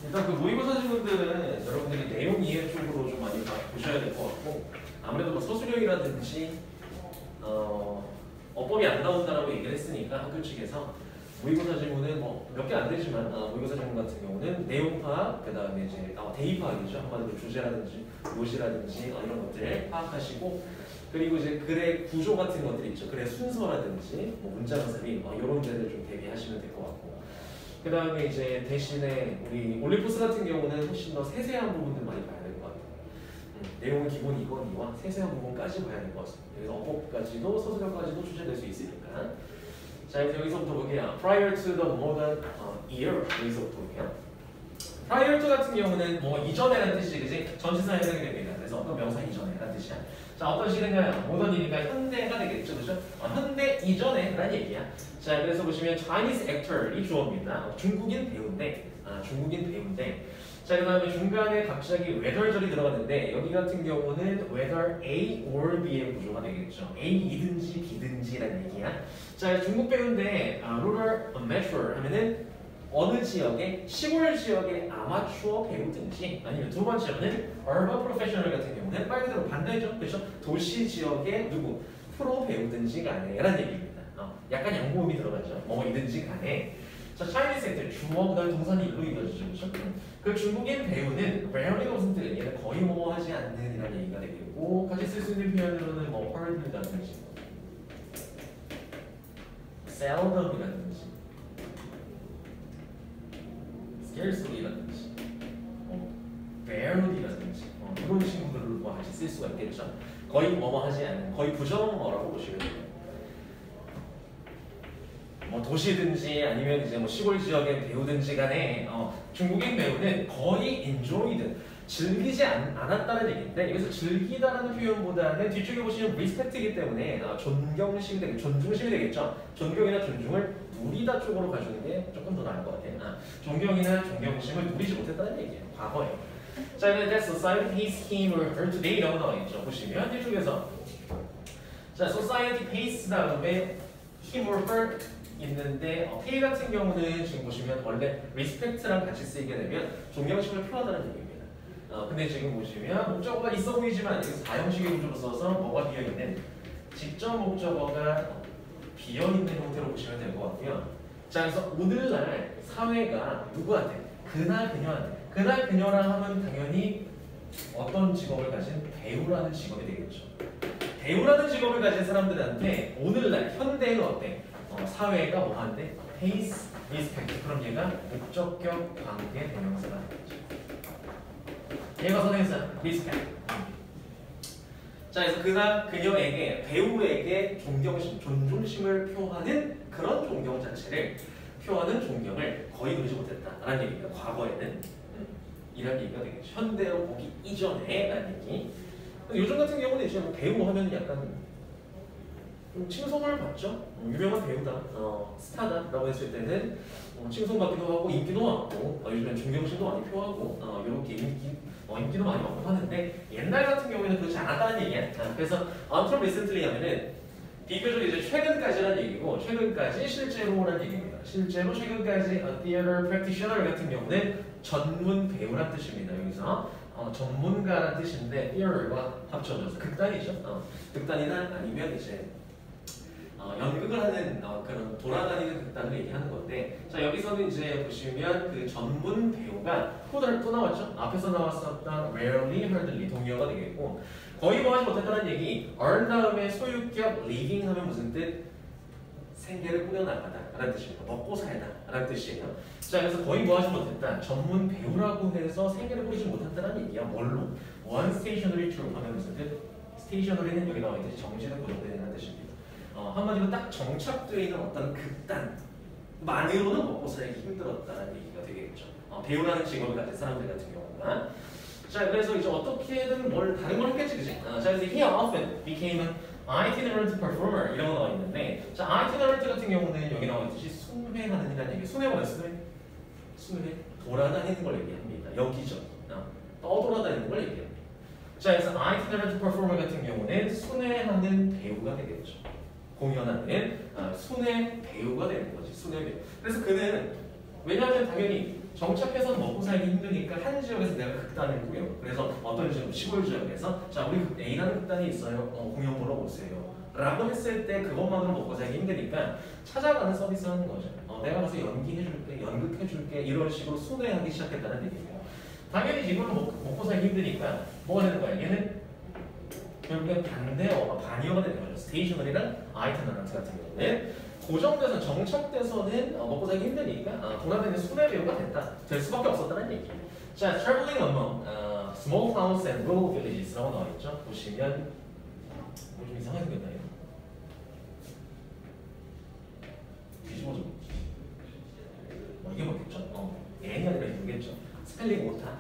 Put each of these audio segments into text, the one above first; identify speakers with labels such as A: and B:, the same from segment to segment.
A: 일단 그 모의고사 지문들은 여러분들이 내용 이해 쪽으로 좀 많이 보셔야 될 것 같고, 아무래도 뭐 서술형이라든지 어법이 안 나온다라고 얘기를 했으니까 학교 측에서 모의고사 지문은 뭐 몇 개 안 되지만 모의고사 지문 같은 경우는 내용 파악, 그 다음에 이제 대의 파악이죠. 한마디로 주제라든지 요지라든지 이런 것들 파악하시고, 그리고 이제 글의 구조 같은 것들 있죠. 글의 순서라든지 뭐 문장 삽입 이런 데를 좀 대비하시면 될 것 같고, 그 다음에 이제 대신에 우리 올림포스 같은 경우는 훨씬 더 세세한 부분들 많이 봐야 될 것 같아요. 내용은 기본 이거니와 세세한 부분까지 봐야 될 것 같습니다. 그래서 어법까지도 서술형까지도 출제될 수 있으니까. 자, 이제 여기서부터 볼게요. Prior to the modern year. 여기서부터 볼게요. Prior to 같은 경우는 뭐 이전에라는 뜻이, 그지? 전치사 해석이 됩니다. 그래서 어떤 명사 이전에라는 뜻이야. 자, 어떤 시대인가요? 모던이니까 현대가 되겠죠, 그죠? 현대 이전에라는 얘기야. 자, 그래서 보시면 Chinese actor이 주어입니다. 중국인 배우인데, 자, 그 다음에 중간에 갑자기 whether절이 들어갔는데, 여기 같은 경우는 whether A or B의 구조가 되겠죠. A이든지 B든지라는 얘기야. 자, 중국 배우인데 rural amateur 하면은 어느 지역의, 시골 지역의 아마추어 배우든지, 아니면 두 번째로는 urban professional 같은 경우는 말 그대로 반대죠. 그렇죠? 도시 지역의 누구? 프로 배우든지 간에 라는 얘기입니다. 약간 양보음이 들어가죠. 뭐이든지 간에. 자, Chinese actor, 주어, 그 다음에 동사는 일로 이루어지죠. 그렇죠? 그 중국인 배우는 rarely 무슨 뜻? 얘는 거의 뭐 하지 않는 이라는 얘기가 되겠고, 같이 쓸 수 있는 표현으로는 뭐 hardly라든지, seldom이라든지, scarcely라든지, barely라든지 이런 친구들로 같이 쓸 수가 있겠죠. 거의 뭐뭐 하지 않는, 거의 부정어라고 보시면 돼요. 뭐 도시든지 아니면 이제 뭐 시골 지역의 배우든지 간에 중국인 배우는 거의 enjoyed, 즐기지 않았다는 얘기인데, 여기서 즐기다라는 표현보다는 뒤쪽에 보시면 respect이기 때문에 존경심이 되겠죠. 존중심이 되겠죠. 존경이나 존중을 누리다 쪽으로 가주는 게 조금 더 나을 것 같아요. 존경이나 존경심을 누리지 못했다는 얘기예요. 과거에. 자, 이제 that society pays him or her today라고 나와 있죠. 보시면 뒤쪽에서 자, society pays 다음에 him or her 있는데 pay 같은 경우는 지금 보시면 원래 respect랑 같이 쓰이게 되면 존경심을 표하다는 얘기입니다. 근데 지금 보시면 목적어가 있어 보이지만 여기서 다형식의 구조로 써서 뭐가 비어있는, 직접 목적어가 비어있는 형태로 보시면 될 것 같고요. 자, 그래서 오늘날 사회가 누구한테? 그나 그녀한테. 그나 그녀라 하면 당연히 어떤 직업을 가진 배우라는 직업이 되겠죠. 배우라는 직업을 가진 사람들한테 오늘날 현대는 어때? 사회가 뭐한테? pays, respect. 그럼 얘가 목적격 관계 대명사가 되겠죠. 얘가 선행사, respect. 자, 그래서 그나 그녀에게, 배우에게 존경심, 존중심을 표하는 그런 존경 자체를, 표하는 존경을 거의 누리지 못했다라는 얘기가 과거에는 이런 얘기가 되겠죠. 현대로 보기 이전에 라는 얘기. 요즘 같은 경우는 이제 배우 하면 약간 좀 칭송을 받죠. 유명한 배우다, 스타다라고 했을 때는 칭송받기도 하고 인기도 많고, 요즘엔 존경심도 많이 표하고 이렇게 인기도 많이 많고 하는데, 옛날 같은 경우에는 그렇지 않았다는 얘기야. 그래서 until recently 하면은 비교적 이제 최근까지라는 얘기고, 최근까지 실제로라는 얘기입니다. 실제로 최근까지 theater practitioner 같은 경우는 전문 배우란 뜻입니다. 여기서 전문가란 뜻인데 theater과 합쳐져서 극단이죠. 극단이나 아니면 이제 연극을 하는 그런 돌아다니는 극단을 얘기하는 건데, 자, 여기서는 이제 보시면 그 전문 배우가 또 나왔죠. 앞에서 나왔었던 rarely, hardly 동의어가 되겠고, 거의 뭐 하지 못했다는 얘기. earn 다음에 소유격 living 하면 무슨 뜻? 생계를 꾸려나가다 라는 뜻입니다. 먹고 살다 라는 뜻이에요. 자, 그래서 거의 뭐 하지 못했다. 전문 배우라고 해서 생계를 꾸리지 못한다는 얘기야. 뭘로? one stationary true 하면 무슨 뜻? stationary는 여기 나와 있듯이 정지는 고정되는 뜻입니다. 한마디로 딱 정착되어 있는 어떤 극단만으로는 먹고 살기 힘들었다는 얘기가 되겠죠. 배우라는 직업을 가진 사람들 같은 경우가. 자, 그래서 이제 어떻게든 다른 걸 했겠지, 그지? 자, 그래서 he often became an itinerant performer 이런 거 나와 있는데, 자, itinerant 같은 경우는 여기 나와 있듯이 순회하는 이라는 얘기. 순회 뭐야? 순회 돌아다니는 걸 얘기합니다. 여기저기 떠돌아다니는 걸 얘기합니다. 자, 그래서 itinerant performer 같은 경우는 순회하는 배우가 되겠죠. 공연하는 순회 배우가 되는 거지. 순회 배우. 그래서 그는 왜냐하면 당연히 정착해서는 먹고 살기 힘드니까 한 지역에서 내가 극단을 꾸려. 그래서 어떤 지역, 시골 지역에서 자 우리 A라는 극단이 있어요. 공연 보러 오세요. 라고 했을 때 그것만으로 먹고 살기 힘드니까 찾아가는 서비스 하는 거죠. 내가 가서 연기해줄게, 연극해줄게 이런 식으로 순회하기 시작했다는 얘기예요. 당연히 이걸로 먹고 살기 힘드니까 뭐가 되는 거야? 얘는 결국엔 반대어가 반이어가 되는 거죠. 스테이셔너리랑 아이템런트 같은 경우는 고정돼서 정착돼서는 먹고 살기 힘드니까 돌아다니는 순회 배우가 될 수밖에 없었다는 얘기예요. 자, traveling among small towns and rural villages라고 나와 있죠. 보시면 뭐 좀 이상하게 생겼나요? 뒤집어져. 이게 뭐겠죠? N이 아니라 이겠죠. 스펠링 오타.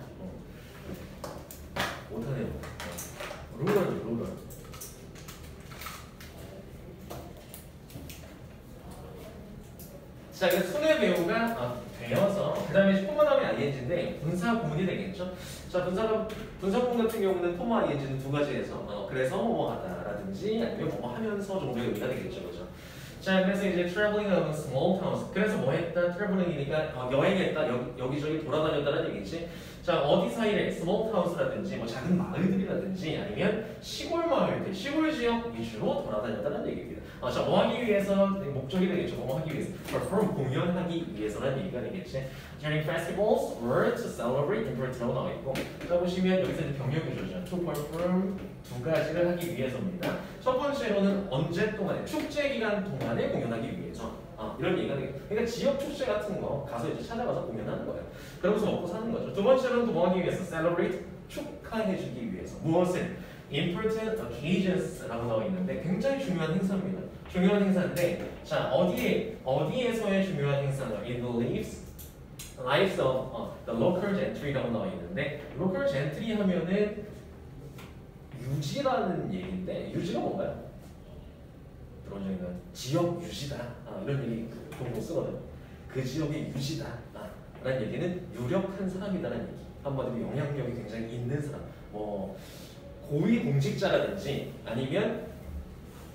A: 오타네요. 루럴. 자, 그래서 순회 배우가 되어서 그 다음에 포마 다음에 ing인데 분사 구문이 되겠죠. 자, 분사 구문 같은 경우는 포마 ing는 두 가지에서 그래서 뭐 하다라든지 아니면 뭐 하면서 정도의 의미가 되겠죠, 그죠? 자, 그래서 이제 traveling among small towns. 그래서 뭐 했다? traveling이니까 여행했다, 여기저기 돌아다녔다는 얘기지. 자, 어디 사이에 small towns라든지 뭐 작은 마을들이라든지 아니면 시골 마을들, 시골 지역 위주로 돌아다녔다는 얘기입니다. 자, 뭐 하기 위해서 목적이 되겠죠. 뭐 하기 위해서 perform 공연하기 위해서라는 얘기가 되겠지. During festivals were to celebrate important라고 나와 있고, 자 보시면 여기서 이제 병렬 구조죠. To perform 두 가지를 하기 위해서입니다. 첫 번째로는 언제 동안에 축제 기간 동안에 공연하기 위해서. 이런 얘기가 되겠죠. 그러니까 지역 축제 같은 거 가서 이제 찾아가서 공연하는 거예요. 그러면서 먹고 사는 거죠. 두 번째로는 또 뭐 하기 위해서 celebrate 축하해주기 위해서. 무엇을? important occasions라고 나와 있는데 굉장히 중요한 행사입니다. 중요한 행사인데 자 어디에서의 중요한 행사는 in the lives of the local gentry라고 나와 있는데 local gentry 하면은 유지라는 얘기인데 유지가 뭔가요? 들어보니까 지역 유지다 이런 얘기 종종 쓰거든요. 그 지역의 유지다 라는 얘기는 유력한 사람이다라는 얘기. 한마디로 영향력이 굉장히 있는 사람. 뭐 고위 공직자라든지 아니면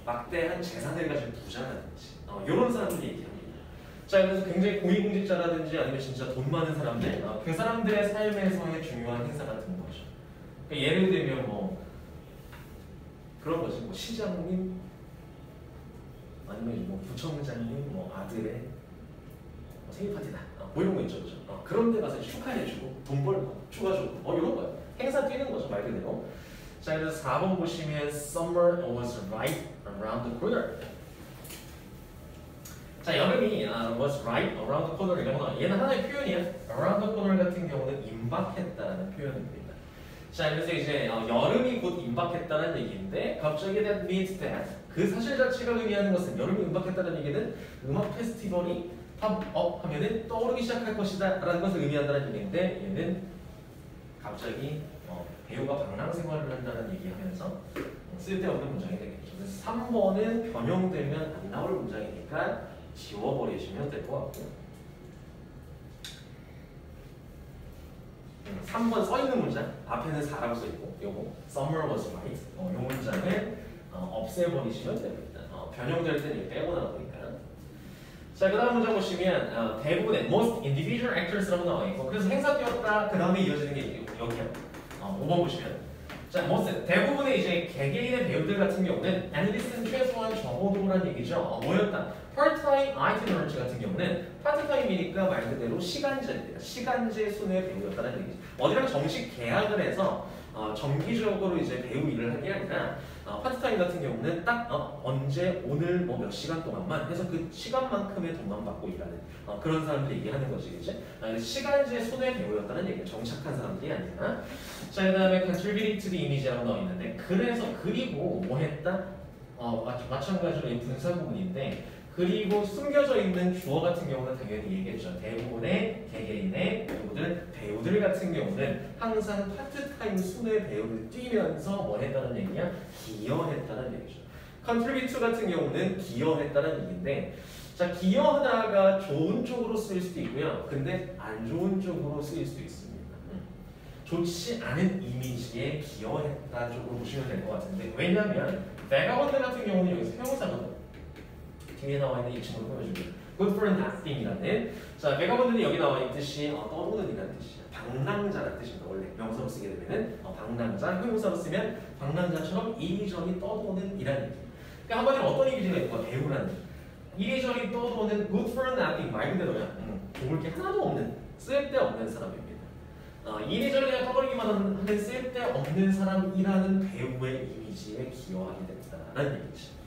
A: 막대한 재산을 가진 부자라든지 이런 사람들 얘기합니다. 자, 그래서 굉장히 고위 공직자라든지 아니면 진짜 돈 많은 사람들 그 사람들의 삶에서의 중요한 행사 같은 거죠. 그러니까 예를 들면 뭐 그런 거지. 뭐 시장님 아니면 뭐 부청장님 뭐 아들의 뭐 생일 파티다. 뭐 이런 거 있죠, 그죠? 그런 데 가서 축하해주고 돈 벌고 추가 주고 이런 거예요. 행사 뛰는 거죠, 말 그대로. 자, 그래서 4번 보시면 Summer was right around the corner. 자, 여름이 was right around the corner 이라고 나와요. 얘는 하나의 표현이야. around the corner 같은 경우는 임박했다는 표현입니다. 자, 그래서 이제 여름이 곧 임박했다는 얘기인데 갑자기 that means that 그 사실 자체가 의미하는 것은 여름이 임박했다는 얘기는 음악 페스티벌이 팝업 하면은 떠오르기 시작할 것이다 라는 것을 의미한다는 얘기인데 얘는 갑자기 배우가 방랑 생활을 한다는 얘기하면서 쓸데없는 문장이 되겠죠. 그래서 3번은 변형되면 안 나올 문장이니까 지워버리시면 될 것 같고요. 3번 써있는 문장 앞에는 4라고 써있고 요거 Summer was right 요 문장을 없애버리시면 됩니다. 변형될 때는 빼고 나오니까. 자, 그 다음 문장 보시면 대부분의 most individual actors라고 나와 있고 그래서 행사 뛰었다 그 다음에 이어지는 게 여기요. 5번 보시면 자, 대부분의 이제 개개인의 배우들 같은 경우는 애널리스트는 최소한 적어도란 얘기죠. 뭐였다? part-time itinerant 같은 경우는 파트타임이니까 말 그대로 시간제입니다. 시간제 순회 배우였다는 얘기죠. 어디랑 정식 계약을 해서 정기적으로 이제 배우 일을 하는 게 아니라 파트타임 같은 경우는 딱 언제 오늘 뭐 몇 시간 동안만 해서 그 시간만큼의 돈만 받고 일하는 그런 사람들 얘기하는 거지, 그치? 시간제 순회 배우였다는 얘기예요. 정착한 사람들이 아니라. 자, 그 다음에 contributed to the image라고 나와 있는데 그래서 그리고 뭐 했다? 마찬가지로 이 분사 부분인데 그리고 숨겨져 있는 주어 같은 경우는 당연히 얘기했죠. 대부분의 개개인의 배우들 같은 경우는 항상 파트타임 순회 배우를 뛰면서 뭐 했다는 얘기냐? 기여했다는 얘기죠. contribute 같은 경우는 기여했다는 얘기인데 자, 기여하다가 좋은 쪽으로 쓰일 수도 있고요. 근데 안 좋은 쪽으로 쓰일 수도 있습니다. 좋지 않은 이미지에 기여했다 쪽으로 보시면 될 것 같은데 왜냐하면 vagabond 같은 경우는 여기서 형용사거든요. 뒤에 나와 있는 이 친구를 보여주면 good for nothing이라는. 자, 베가본드는 여기 나와 있듯이 떠도는이라는 뜻이야. 방랑자라는 뜻입니다. 원래 명사로 쓰게 되면은 방랑자, 형용사로 쓰면 방랑자처럼 이리저리 떠도는 이라는 얘기. 그러니까 한마디로 어떤 이미지가 있고 배우라는 이리저리 떠도는 good for nothing 말 그대로야. 좋을 게 하나도 없는 쓸데없는 사람입니다. 이리저리 그냥 떠돌기만 하는 쓸데없는 사람이라는 배우의 이미지에 기여하게 된다는 얘기지.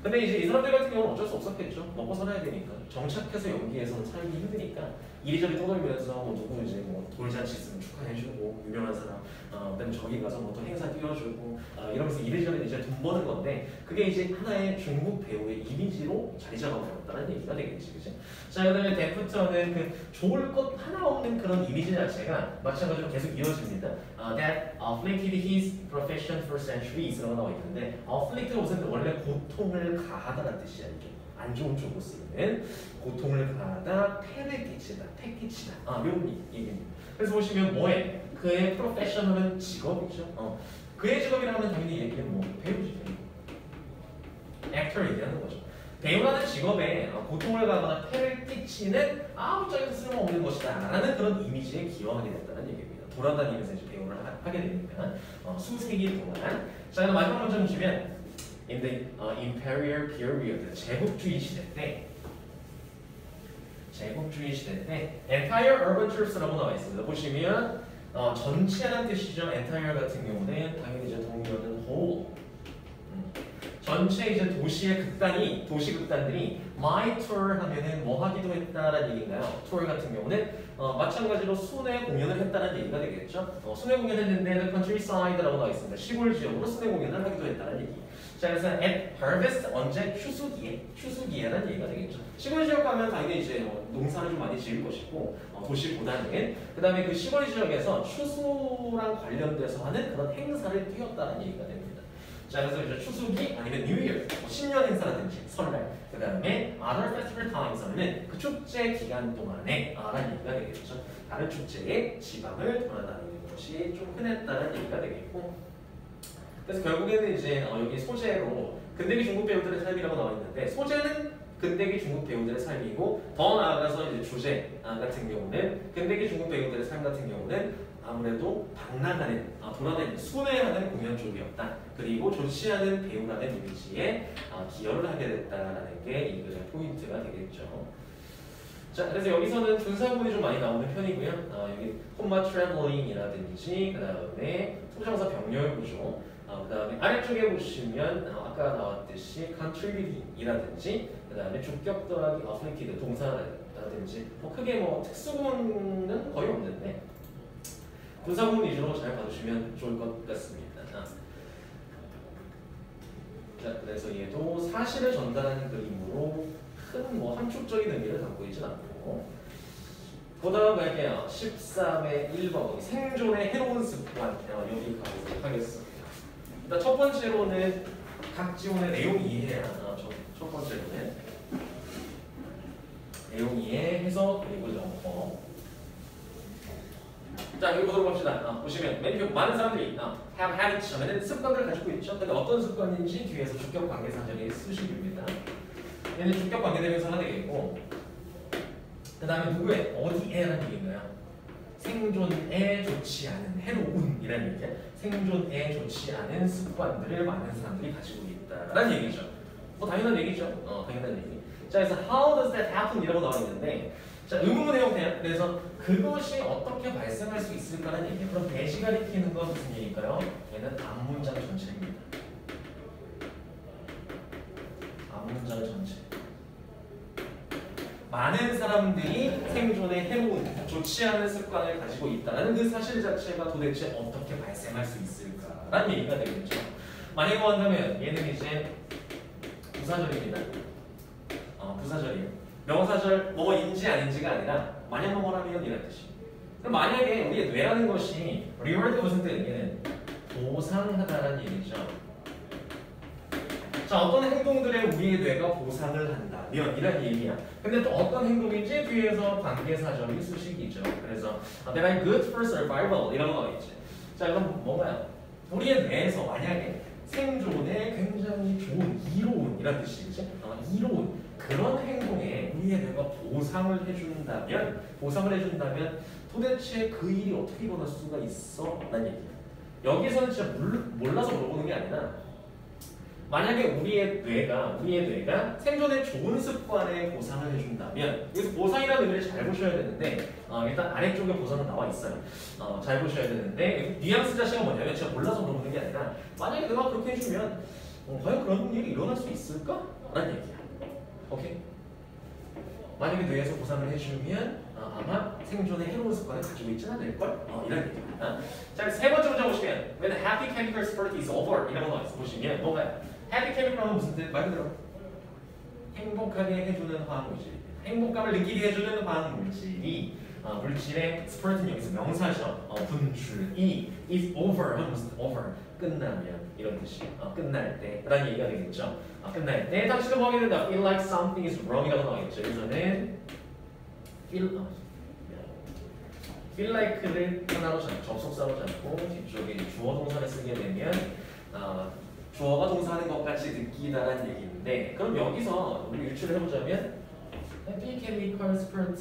A: 근데 이제 이 사람들 같은 경우는 어쩔 수 없었겠죠. 먹고 살아야 되니까. 정착해서 여기에서는 살기 힘드니까 이리저리 떠돌면서 누구 이제 돌잔치 있으면 축하해주고 유명한 사람 그다음에 저기 가서 또 행사 띄워주고 이러면서 이리저리 이제 돈 버는 건데 그게 이제 하나의 중국 배우의 이미지로 자리 잡아버렸다는 얘기가 되겠지, 그치? 자, 그다음에 데프터는 그 좋을 것 하나 없는 그런 이미지 자체가 마찬가지로 계속 이어집니다. That afflicted his profession for centuries라고 나와 있는데 afflict가 무슨 원래 고통을 가하다라는 뜻이야. 이게 안 좋은 쪽으로 쓰이는 고통을 가하다, 폐를 끼치다, 패끼치다. 이런 얘기입니다. 그래서 보시면 뭐에 그의 프로페셔널은 직업이죠. 그의 직업이라면 당연히 얘기는 배우지. 액터 얘기하는 거죠. 배우라는 직업에 고통을 가거나 폐를 끼치는 아무짝에도 쓸모없는 것이다 라는 그런 이미지에 기여하게 됐다는 얘기입니다. 돌아다니면서 이제 배우를 하게 되니까 수세기 동안. 자, 그럼 마지막 문제 보시면 in the imperial period 제국주의 시대 때 entire urban troops라고 나와 있습니다. 보시면 전체라는 뜻이죠. entire 같은 경우는 당연히 이제 동료는 whole. 전체 이제 도시 극단들이 my tour 하면은 뭐 하기도 했다라는 얘기인가요? tour 같은 경우는 마찬가지로 순회 공연을 했다는 얘기가 되겠죠. 순회 공연했는데 the countryside라고 나와 있습니다. 시골 지역으로 순회 공연을 하기도 했다는 얘기. 자, 그래서 at harvest 언제 추수기에라는 얘기가 되겠죠. 시골 지역 가면 당연히 이제 농사를 좀 많이 지을 것이고 도시보다는 그 다음에 그 시골 지역에서 추수랑 관련돼서 하는 그런 행사를 띄웠다는 얘기가 됩니다. 자, 그래서 이제 추수기 아니면 New Year, 신년 행사라든지 설날, 그 다음에 other festival times 하면은 그 축제 기간 동안에 라는 얘기가 되겠죠. 다른 축제에 지방을 돌아다니는 것이 좀 흔했다는 얘기가 되겠고, 그래서 결국에는 이제 여기 소재로 근대기 중국 배우들의 삶이라고 나와 있는데 소재는 근대기 중국 배우들의 삶이고 더 나아가서 이제 주제 같은 경우는 근대기 중국 배우들의 삶 같은 경우는 아무래도 방랑하는 돌아다니는 순회하는 공연 쪽이었다. 그리고 좋지 않은 배우라는 이미지에 기여를 하게 됐다라는 게 이 글의 포인트가 되겠죠. 자, 그래서 여기서는 분사구문이 좀 많이 나오는 편이고요. 여기 콤마 트래블링이라든지 그 다음에 투정사 병렬 구조, 그 다음에 아래쪽에 보시면 아까 나왔듯이 contributing이라든지 그 다음에 주격 더하기 afflicted 동사라든지 크게 특수구문은 거의 없는데 분사구문 위주로 잘 봐주시면 좋을 것 같습니다. 자, 그래서 얘도 사실을 전달하는 그림으로 큰 함축적인 의미를 갖고 있진 않고 그 다음 갈게요. 13의 1번 생존의 해로운 습관 여기 가보도록 하겠습니다. 일단 첫 번째로는 각 지문의 내용 이해야. 첫 번째로는 내용 이해, 해석, 그리고 영어. 자, 여기 보도록 합시다. 보시면 많은 사람들이 have habits 하면은 습관들을 가지고 있죠. 근데 어떤 습관인지 뒤에서 주격 관계사절이 수식입니다. 얘는 주격 관계대명사가 되겠고, 그 다음에 누구의 어디에라는 얘기인가요? 생존에 좋지 않은 해로운이라는 얘기야. 생존에 좋지 않은 습관들을 많은 사람들이 가지고 있다라는 얘기죠. 당연한 얘기죠. 당연한 얘기. 자, 그래서 how does that happen? 이라고 나와 있는데, 자, 의문문의 형태야. 그래서 그것이 어떻게 발생할 수 있을까라는 얘기예요. 그럼 대시 가리키는 건 무슨 얘기일까요? 얘는 앞문장 전체입니다. 앞문장 전체. 많은 사람들이 생존에 해로운, 좋지 않은 습관을 가지고 있다는 그 사실 자체가 도대체 어떻게 발생할 수 있을까라는 얘기가 되겠죠. 만약에 한다면 얘는 이제 부사절입니다. 부사절이에요. 명사절 뭐인지 아닌지가 아니라 만약 뭐뭐라면 이런 뜻이. 그럼 만약에 우리의 뇌라는 것이 reward 무슨 뜻이냐면 보상하다라는 얘기죠. 자, 어떤 행동들에 우리의 뇌가 보상을 한다면 이런 얘기야. 근데 또 어떤 행동인지 뒤에서 관계사절이 수식이죠. 그래서 that I'm good for survival 이런 거 있지. 자, 그럼 뭔가요? 우리의 뇌에서 만약에 생존에 굉장히 좋은 이로운 이런 뜻이지. 이로운 그런 행동에 우리의 뇌가 보상을 해준다면 도대체 그 일이 어떻게 일어날 수가 있어? 라는 얘기야. 여기서는 진짜 몰라서 물어보는 게 아니라 만약에 우리의 뇌가 생존에 좋은 습관에 보상을 해준다면 여기서 보상이라는 의미를 잘 보셔야 되는데 일단 아래쪽에 보상은 나와 있어요. 잘 보셔야 되는데 뉘앙스 자체가 뭐냐면 제가 몰라서 물어보는 게 아니라 만약에 내가 그렇게 해주면 과연 그런 일이 일어날 수 있을까? 라는 얘기야. 오케이? 만약에 뇌에서 보상을 해주면 아마 생존에 해로운 습관을 가지고 있지는 않을걸? 이런 얘기입니다. 자, 세 번째 문제 보시면 When the happy chemical spurt is over 이런 거 보시면 뭔가요? happy chemical 하면 무슨 뜻? 말 그대로 행복하게 해주는 화학물질, 행복감을 느끼게 해주는 화학물질이 물질의 spurt는 여기서 명사죠. 분출이 is over 하면 무슨 뜻? over 끝나면 이런 뜻이 끝날 때 라는 얘기가 되겠죠. 끝날 때 당신은 뭐 하게 된다? feel like something is wrong이라고 나와있죠. 여기서는 feel like를 하나로 접속사로 잡고 뒤쪽에 주어 동사를 쓰게 되면 주어가 동사하는 것 같이 느끼다라는 얘기인데 그럼 여기서 우리 유추를 해보자면 happy chemical spurt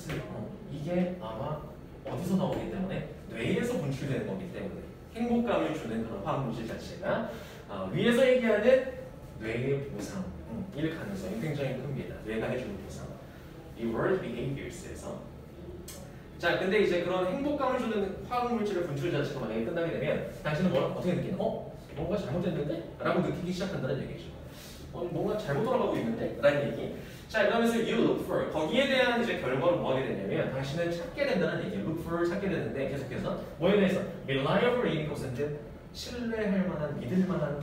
A: 이게 아마 어디서 나오기 때문에 뇌에서 분출되는 거기 때문에 행복감을 주는 그런 화학물질 자체가 위에서 얘기하는 뇌의 보상일 가능성이 굉장히 큽니다. 뇌가 해주는 보상. 이 word behaviors에서 자, 근데 이제 그런 행복감을 주는 화학물질의 분출 자체가 만약에 끝나게 되면 당신은 어떻게 느끼는? 뭔가 잘못됐는데? 라고 느끼기 시작한다는 얘기죠. 뭔가 잘못 돌아가고 있는데? 라는 얘기. 자, 그러면서 you look for 거기에 대한 이제 결과로 뭐 하게 되냐면 당신은 찾게 된다는 얘기예요. look for 찾게 되는데 계속해서 뭐에 대해서 reliable이 것은 신뢰할 만한 믿을 만한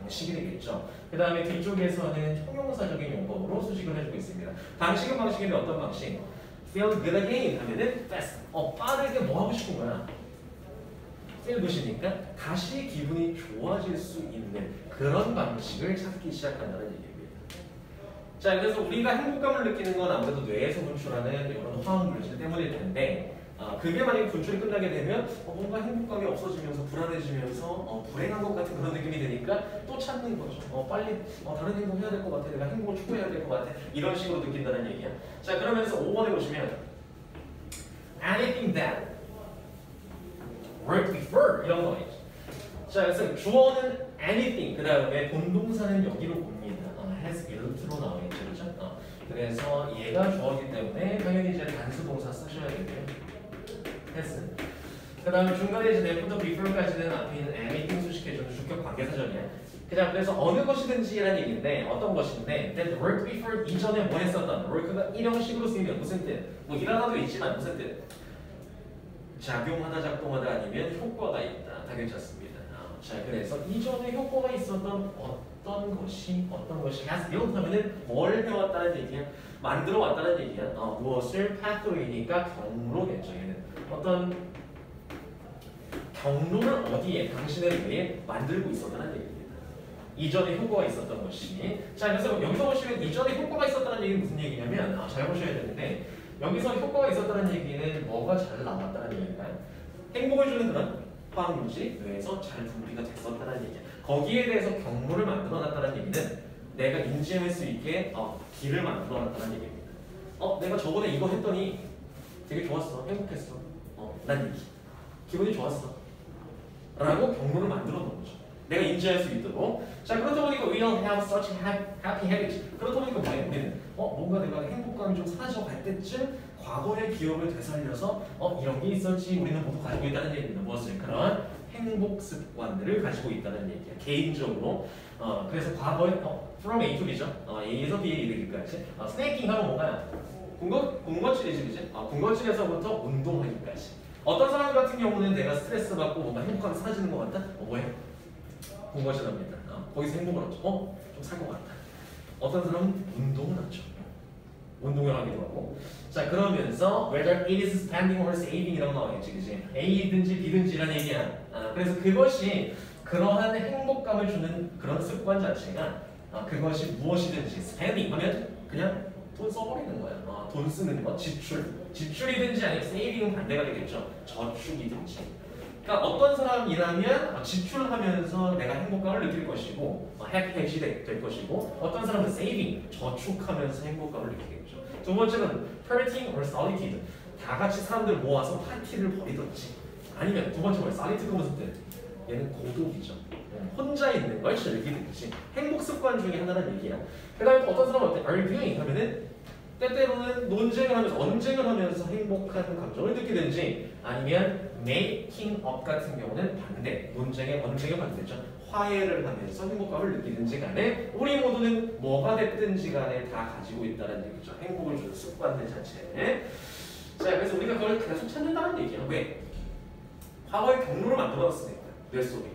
A: 방식이 되겠죠. 그 다음에 뒤쪽에서는 형용사적인 용법으로 수식을 해주고 있습니다. 방식은 방식인데 어떤 방식? feel good again 하면은 fast. 빠르게 뭐 하고 싶은 거야? feel good이니까 다시 기분이 좋아질 수 있는 그런 방식을 찾기 시작한다는 얘기입니다. 자, 그래서 우리가 행복감을 느끼는 건 아무래도 뇌에서 분출하는 이런 화학물질 때문일 텐데 그게 만약에 분출이 끝나게 되면 뭔가 행복감이 없어지면서 불안해지면서 불행한 것 같은 그런 느낌이 드니까 또 찾는 거죠. 빨리 다른 행동 해야 될 것 같아. 내가 행복을 추구해야 될 것 같아. 이런 식으로 느낀다는 얘기야. 자, 그러면서 5번에 보시면 anything that worked before 이런 거 있죠. 자, 그래서 주어는 anything 그 다음에 본동사는 여기로 옵니다. has built로 나와있죠. 그렇죠? 그래서 얘가 주어이기 때문에 당연히 이제 단수 동사 쓰셔야 되고요. has. 그 다음에 중간에 이제 the부터 before까지는 앞에 있는 anything 수식해주는 주격 관계사전이야. 그냥 그래서 어느 것이든지라는 얘기인데 어떤 것인데 that worked before 이전에 뭐 했었던 work가 일형식으로 쓰이면 무슨 뜻? 뭐 일어나도 있지만 무슨 뜻? 작용하다 작동하다 아니면 효과가 있다. 다 괜찮습니다. 자, 그래서 이전에 효과가 있었던 어떤 것이 has built 하면은 뭘 해왔다는 얘기야? 만들어 왔다는 얘기야. 무엇을 pathway니까 경로겠죠. 얘는 어떤 경로를 어디에 당신의 뇌에 만들고 있었다는 얘기입니다. 이전에 효과가 있었던 것이. 자, 그래서 여기서 보시면 이전에 효과가 있었다는 얘기는 무슨 얘기냐면 잘 보셔야 되는데 여기서 효과가 있었다는 얘기는 뭐가 잘 나왔다는 얘기인가요? 행복을 주는 그런 화학물질이 뇌에서 잘 분비가 됐었다는 얘기야. 거기에 대해서 경로를 만들어놨다는 얘기는 내가 인지할 수 있게 길을 만들어놨다는 얘기입니다. 내가 저번에 이거 했더니 되게 좋았어, 행복했어. 난 기분이 좋았어. 라고 경로를 만들어 놓은 거죠. 내가 인지할 수 있도록. 자, 그렇다 보니까 we don't have such happy habits. 그렇다 보니까 뭐예요? 우리는 뭔가 내가 행복감이 좀 사라져갈 때쯤 과거의 기억을 되살려서 이런 게 있었지 우리는 모두 가지고 있다는 얘기입니다. 무엇을? 그런 행복 습관들을 가지고 있다는 얘기야. 개인적으로. 그래서 과거에 from A to B죠. A에서 B에 이르기까지. 스네이킹 하면 뭔가요? 군것질이지, 그치? 군것질에서부터 운동하기까지. 어떤 사람 같은 경우는 내가 스트레스 받고 뭔가 행복감이 사라지는 것 같다? 뭐예요? 군것질 합니다. 거기서 행복을 얻죠. 좀 살 것 같다. 어떤 사람은 운동을 하죠. 운동을 하기도 하고. 자, 그러면서 whether it is spending or saving이라고 나와있지, 그치? A든지 B든지라는 얘기야. 그래서 그것이 그러한 행복감을 주는 그런 습관 자체가 그것이 무엇이든지 spending 하면 그냥 돈 써버리는 거야. 돈 쓰는 거, 지출이든지 아니면 saving은 반대가 되겠죠. 저축이든지. 그러니까 어떤 사람이라면 지출하면서 내가 행복감을 느낄 것이고 해피해지 될 것이고 어떤 사람은 saving, 저축하면서 행복감을 느끼겠죠. 두 번째는 partying or solitude. 다 같이 사람들 모아서 파티를 벌이든지 아니면 두 번째 뭐예요? solitude 무슨 뜻? 얘는 고독이죠. 혼자 있는 걸 즐기든지 행복 습관 중에 하나라는 얘기야. 그 다음에 어떤 사람은 어때? arguing 하면은 때때로는 논쟁을 하면서 언쟁을 하면서 행복한 감정을 느끼든지 아니면 making up 같은 경우는 반대, 논쟁의 언쟁의 반대죠. 화해를 하면서 행복감을 느끼든지 간에 우리 모두는 뭐가 됐든지 간에 다 가지고 있다는 얘기죠. 행복을 주는 습관들 자체. 자, 그래서 우리가 그걸 계속 찾는다는 얘기야. 왜? 과거의 경로를 만들어놨으니까 뇌 속에.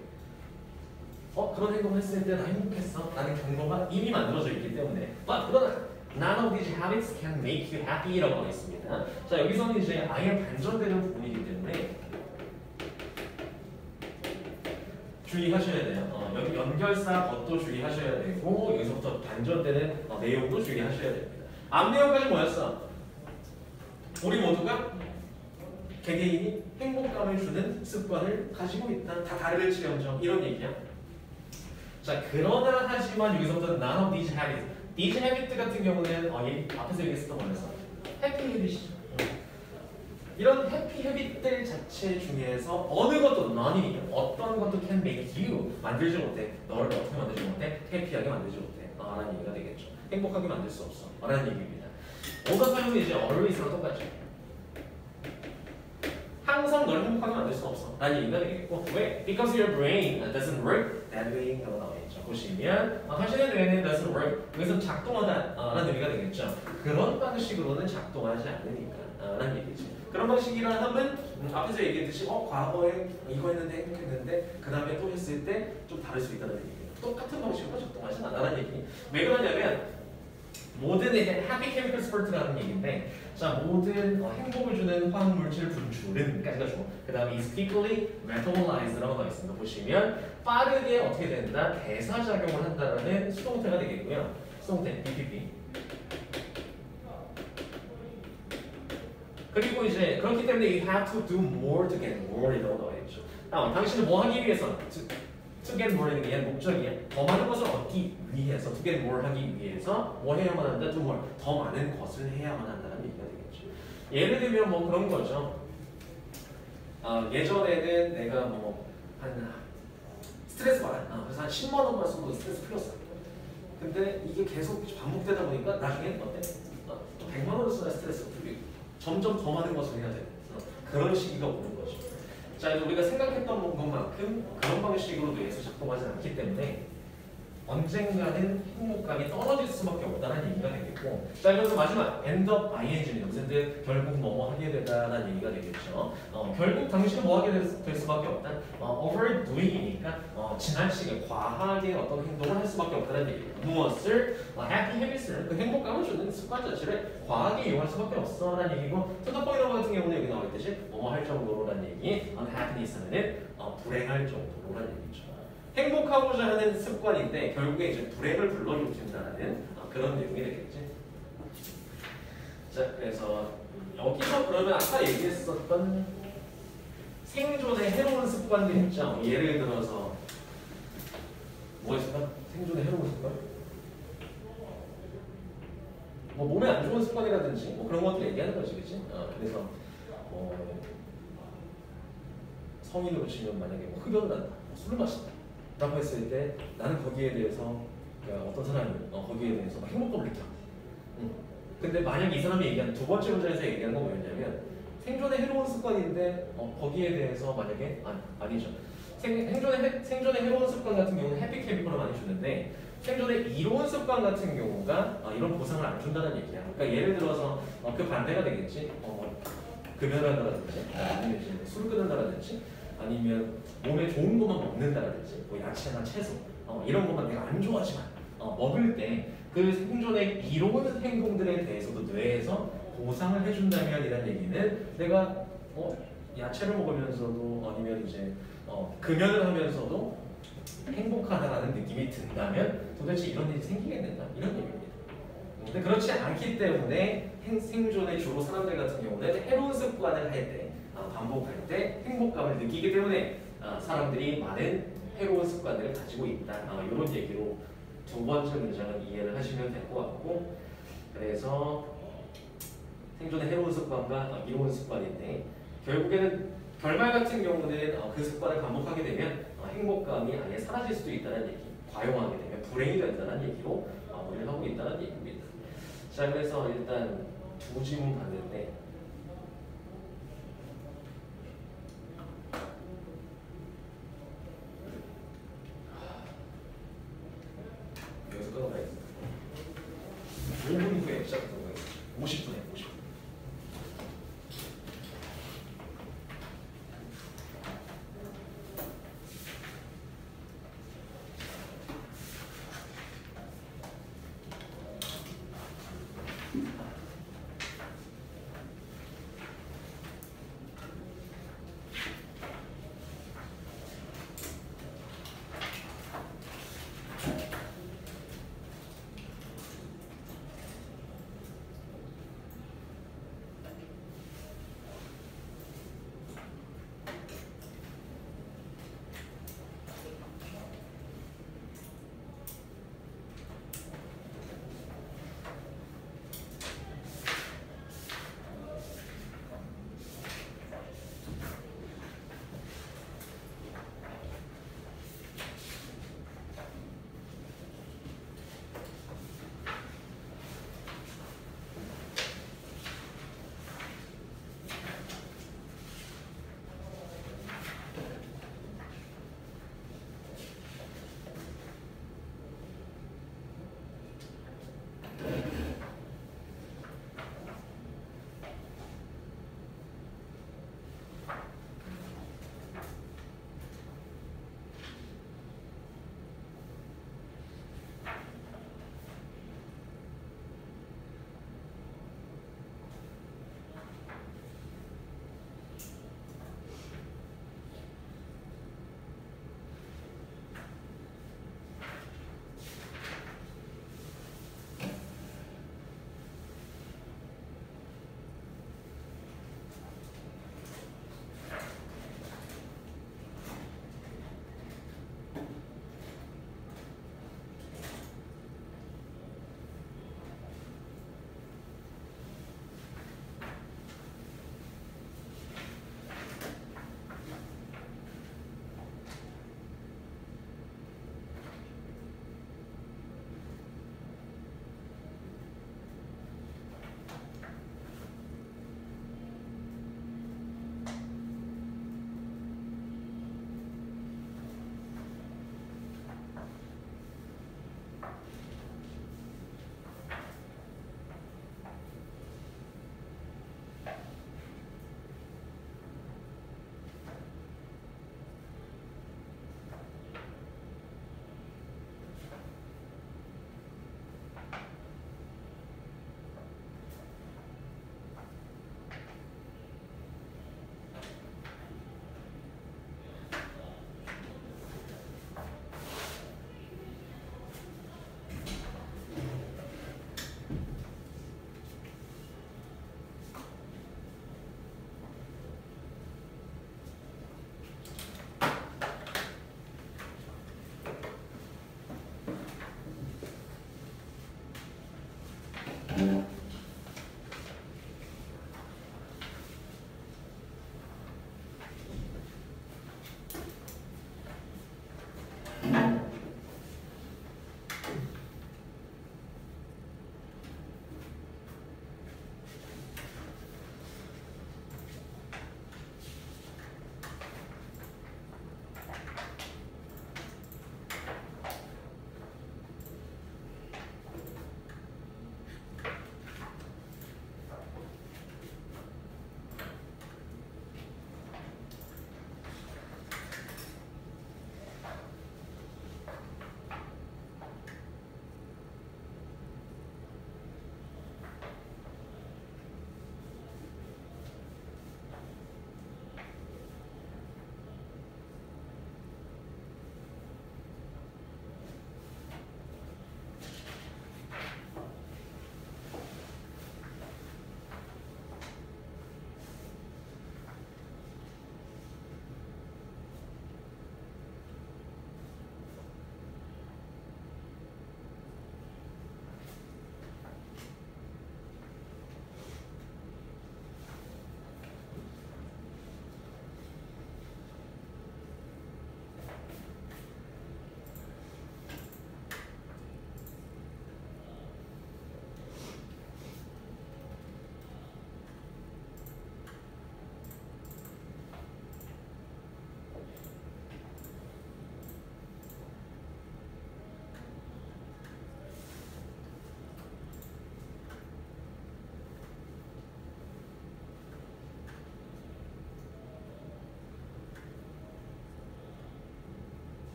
A: 그런 행동을 했을 때 나 행복했어. 라는 경로가 이미 만들어져 있기 때문에. 그러나 None of these habits can make you happy라고 하고 있습니다. 자, 여기서는 이제 아예 반전되는 부분이기 때문에 주의하셔야 돼요. 여기 연결사 것도 주의하셔야 되고 여기서부터 반전되는 내용도 주의하셔야 됩니다. 앞 내용까지 뭐였어? 우리 모두가 개개인이 행복감을 주는 습관을 가지고 있다. 다 다를지언정 이런 얘기야. 자, 그러나 하지만 여기서부터 none of these habits these habit 같은 경우는 앞에서 얘기했었던 거에서 해피 헤빗이죠. 이런 해피 헤빗들 자체 중에서 어느 것도 none이니까 어떤 것도 can make you 만들지 못해. 너를 어떻게 만들지 못해? 해피하게 만들지 못해. 라는 얘기가 되겠죠. 행복하게 만들 수 없어. 라는 얘기입니다. 뭔가 사용은 이제 always랑 똑같죠. 항상 널 행복하게 만들 수 없어. 라는 얘기가 되겠고 왜? Because your brain doesn't work that way. 보시면 당신의 뇌는 doesn't work. 여기서 작동하다 라는 의미가 되겠죠. 그런 방식으로는 작동하지 않으니까 라는 얘기지. 그런 방식이라 하면 앞에서 얘기했듯이 과거에 이거 했는데 행복했는데 그 다음에 또 했을 때 좀 다를 수 있다는 얘기예요. 똑같은 방식으로 작동하지 않는다는 얘기. 왜 그러냐면 모든 happy chemical spurt라는 얘기인데 자, 모든 행복을 주는 화학 물질 분출은 까지가 주고 그 다음에 is quickly metabolized라고 나와 있습니다. 보시면 빠르게 어떻게 된다? 대사작용을 한다는 수동태가 되겠고요. 수동태 BPP. 그리고 이제 그렇기 때문에 you have to do more to get more이라고 나와 있죠. 당신은 뭐 하기 위해서? To get more는 얘는 목적이야. 더 많은 것을 얻기 위해서, to get more 하기 위해서 뭐 해야만 한다? do more. 더 많은 것을 해야만 한다는 얘기가 되겠죠. 예를 들면 뭐 그런 거죠. 예전에는 내가 한 스트레스 받아. 그래서 한 10만 원만 쓰고 스트레스 풀렸어. 근데 이게 계속 반복되다 보니까 나중에 어때? 또 100만 원을 써야 스트레스가 풀리고 점점 더 많은 것을 해야 돼. 그런 시기가 오는 거죠. 자, 우리가 생각했던 것만큼 그런 방식으로 뇌에서 작동하지 않기 때문에 언젠가는 행복감이 떨어질 수밖에 없다는 얘기가 되겠고 자, 그래서 마지막 end up ing는 무슨 뜻? 결국 뭐뭐 하게 되다라는 얘기가 되겠죠. 결국 당신은 뭐 하게 될 수밖에 없다? overdoing이니까 지나치게 과하게 어떤 행동을 할 수밖에 없다는 얘기예요. 무엇을? happy habits를 그 행복감을 주는 습관 자체를 과하게 이용할 수밖에 없어 라는 얘기고 투더펑이라고 같은 경우는 여기 나와 있듯이 뭐뭐 할 정도로라는 얘기 unhappiness 하면은 불행할 정도로라는 얘기죠. 행복하고자 하는 습관인데 결국에 이제 불행을 불러일으킨다는 그런 내용이 되겠지. 자, 그래서 여기서 그러면 아까 얘기했었던 생존의 해로운 습관들 있죠. 예를 들어서 뭐가 있을까? 생존의 해로운 습관? 뭐 몸에 안 좋은 습관이라든지 뭐 그런 것들 얘기하는 거지, 그치? 그래서 성인으로 치면 만약에 흡연을 한다, 술을 마신다 라고 했을 때 나는 거기에 대해서 어떤 사람이 거기에 대해서 막 행복감을 느껴. 근데 만약 이 사람이 얘기하는 두 번째 문장에서 얘기하는 건 뭐였냐면 생존의 해로운 습관인데 거기에 대해서 만약에 아니죠. 생존의 해로운 습관 같은 경우는 해피 케미컬을 많이 주는데 생존의 이로운 습관 같은 경우가 이런 보상을 안 준다는 얘기야. 그러니까 예를 들어서 그 반대가 되겠지. 금연을 한다든지 아니면 이제 술 끊는다든지 아니면 몸에 좋은 것만 먹는다든지 뭐 야채나 채소 이런 것만 내가 안 좋아하지만 먹을 때 그 생존의 이로운 행동들에 대해서도 뇌에서 보상을 해준다면 이란 얘기는 내가 야채를 먹으면서도 아니면 이제 금연을 하면서도 행복하다라는 느낌이 든다면 도대체 이런 일이 생기겠는가 이런 얘기입니다. 근데 그렇지 않기 때문에 생존의 주로 사람들 같은 경우는 해로운 습관을 할 때 반복할 때 행복감을 느끼기 때문에 사람들이 많은 해로운 습관들을 가지고 있다. 이런 얘기로 두 번째 문장은 이해를 하시면 될 것 같고, 그래서 생존의 해로운 습관과 이로운 습관인데 결국에는 결말 같은 경우는 그 습관을 반복하게 되면 행복감이 아예 사라질 수도 있다는 얘기, 과용하게 되면 불행이 된다는 얘기로 마무리를 하고 있다는 얘기입니다. 자, 그래서 일단 두 질문 봤는데 여기서 끊어가야겠다. 5분 후에 시작하도록 하겠습니다. 50분에 50분.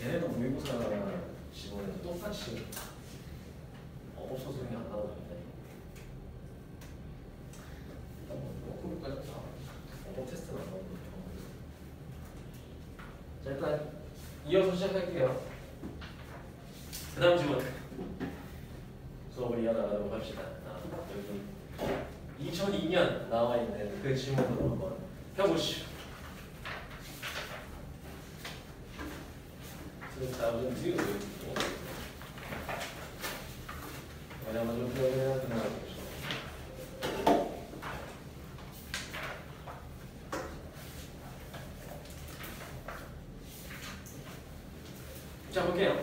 A: 얘네도 모의고사 지원에도 똑같이 없어서 그냥 안 나오는데 일단 뭐 그것까지 다 테스트는 안 나오거든요. 자 일단 이어서 시작할게요. 그 다음 질문 수업을 이어나가도록 합시다. 여기 2002년 나와 있는 그 질문으로 한번 해보시죠. 2002 왜냐면 좀 표현해야 되나 보죠. 자 볼게요.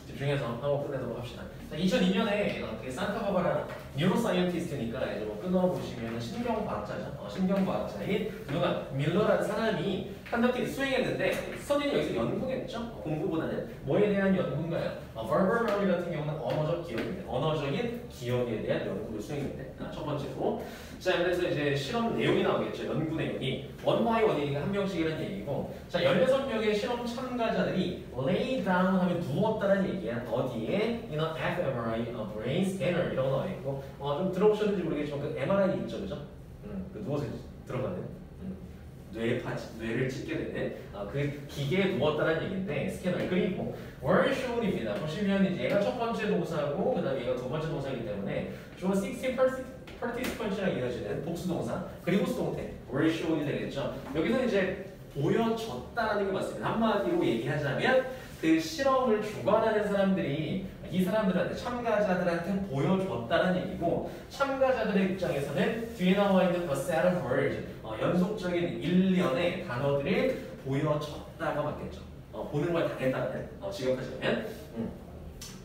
A: 집중해서 하고 끝내도록 합시다. 자, 2002년에 산타바바라 뉴로사이언티스트니까 이제 뭐 끊어보시면 신경과학자죠. 신경과학자인 누가 밀러라는 사람이 컨덕트를 수행했는데 스터디는 여기서 연구겠죠. 공부보다는 뭐에 대한 연구인가요? verbal memory 같은 경우는 언어적 기억인데 언어적인 기억에 대한 연구를 수행했는데 첫 번째로 자 그래서 이제 실험 내용이 나오겠죠. 연구 내용이 원바이 원이니까 한 명씩이라는 얘기고 자 16명의 실험 참가자들이 lay down 하면 누웠다는 얘기야. 어디에? in an fMRI brain scanner 이라고 나와 있고 좀 들어보셨는지 모르겠지만 그 MRI 있죠, 그죠? 그 누워서 들어가는 뇌를 찍게 되는 그 기계에 누웠다는 얘기인데 스캐너 그리고 were shown입니다. 보시면 이제 얘가 첫 번째 동사고 그다음에 얘가 두 번째 동사이기 때문에 주어 60 participant이랑 이어지는 복수 동사 그리고 수동태 were shown이 되겠죠. 여기서 이제 보여줬다는 게 맞습니다. 한마디로 얘기하자면 그 실험을 주관하는 사람들이 이 사람들한테 참가자들한테 보여줬다는 얘기고 참가자들의 입장에서는 뒤에 나와 있는 a set of words 연속적인 일련의 단어들을 보여줬다가 맞겠죠. 보는 걸 당했다는 직역하시면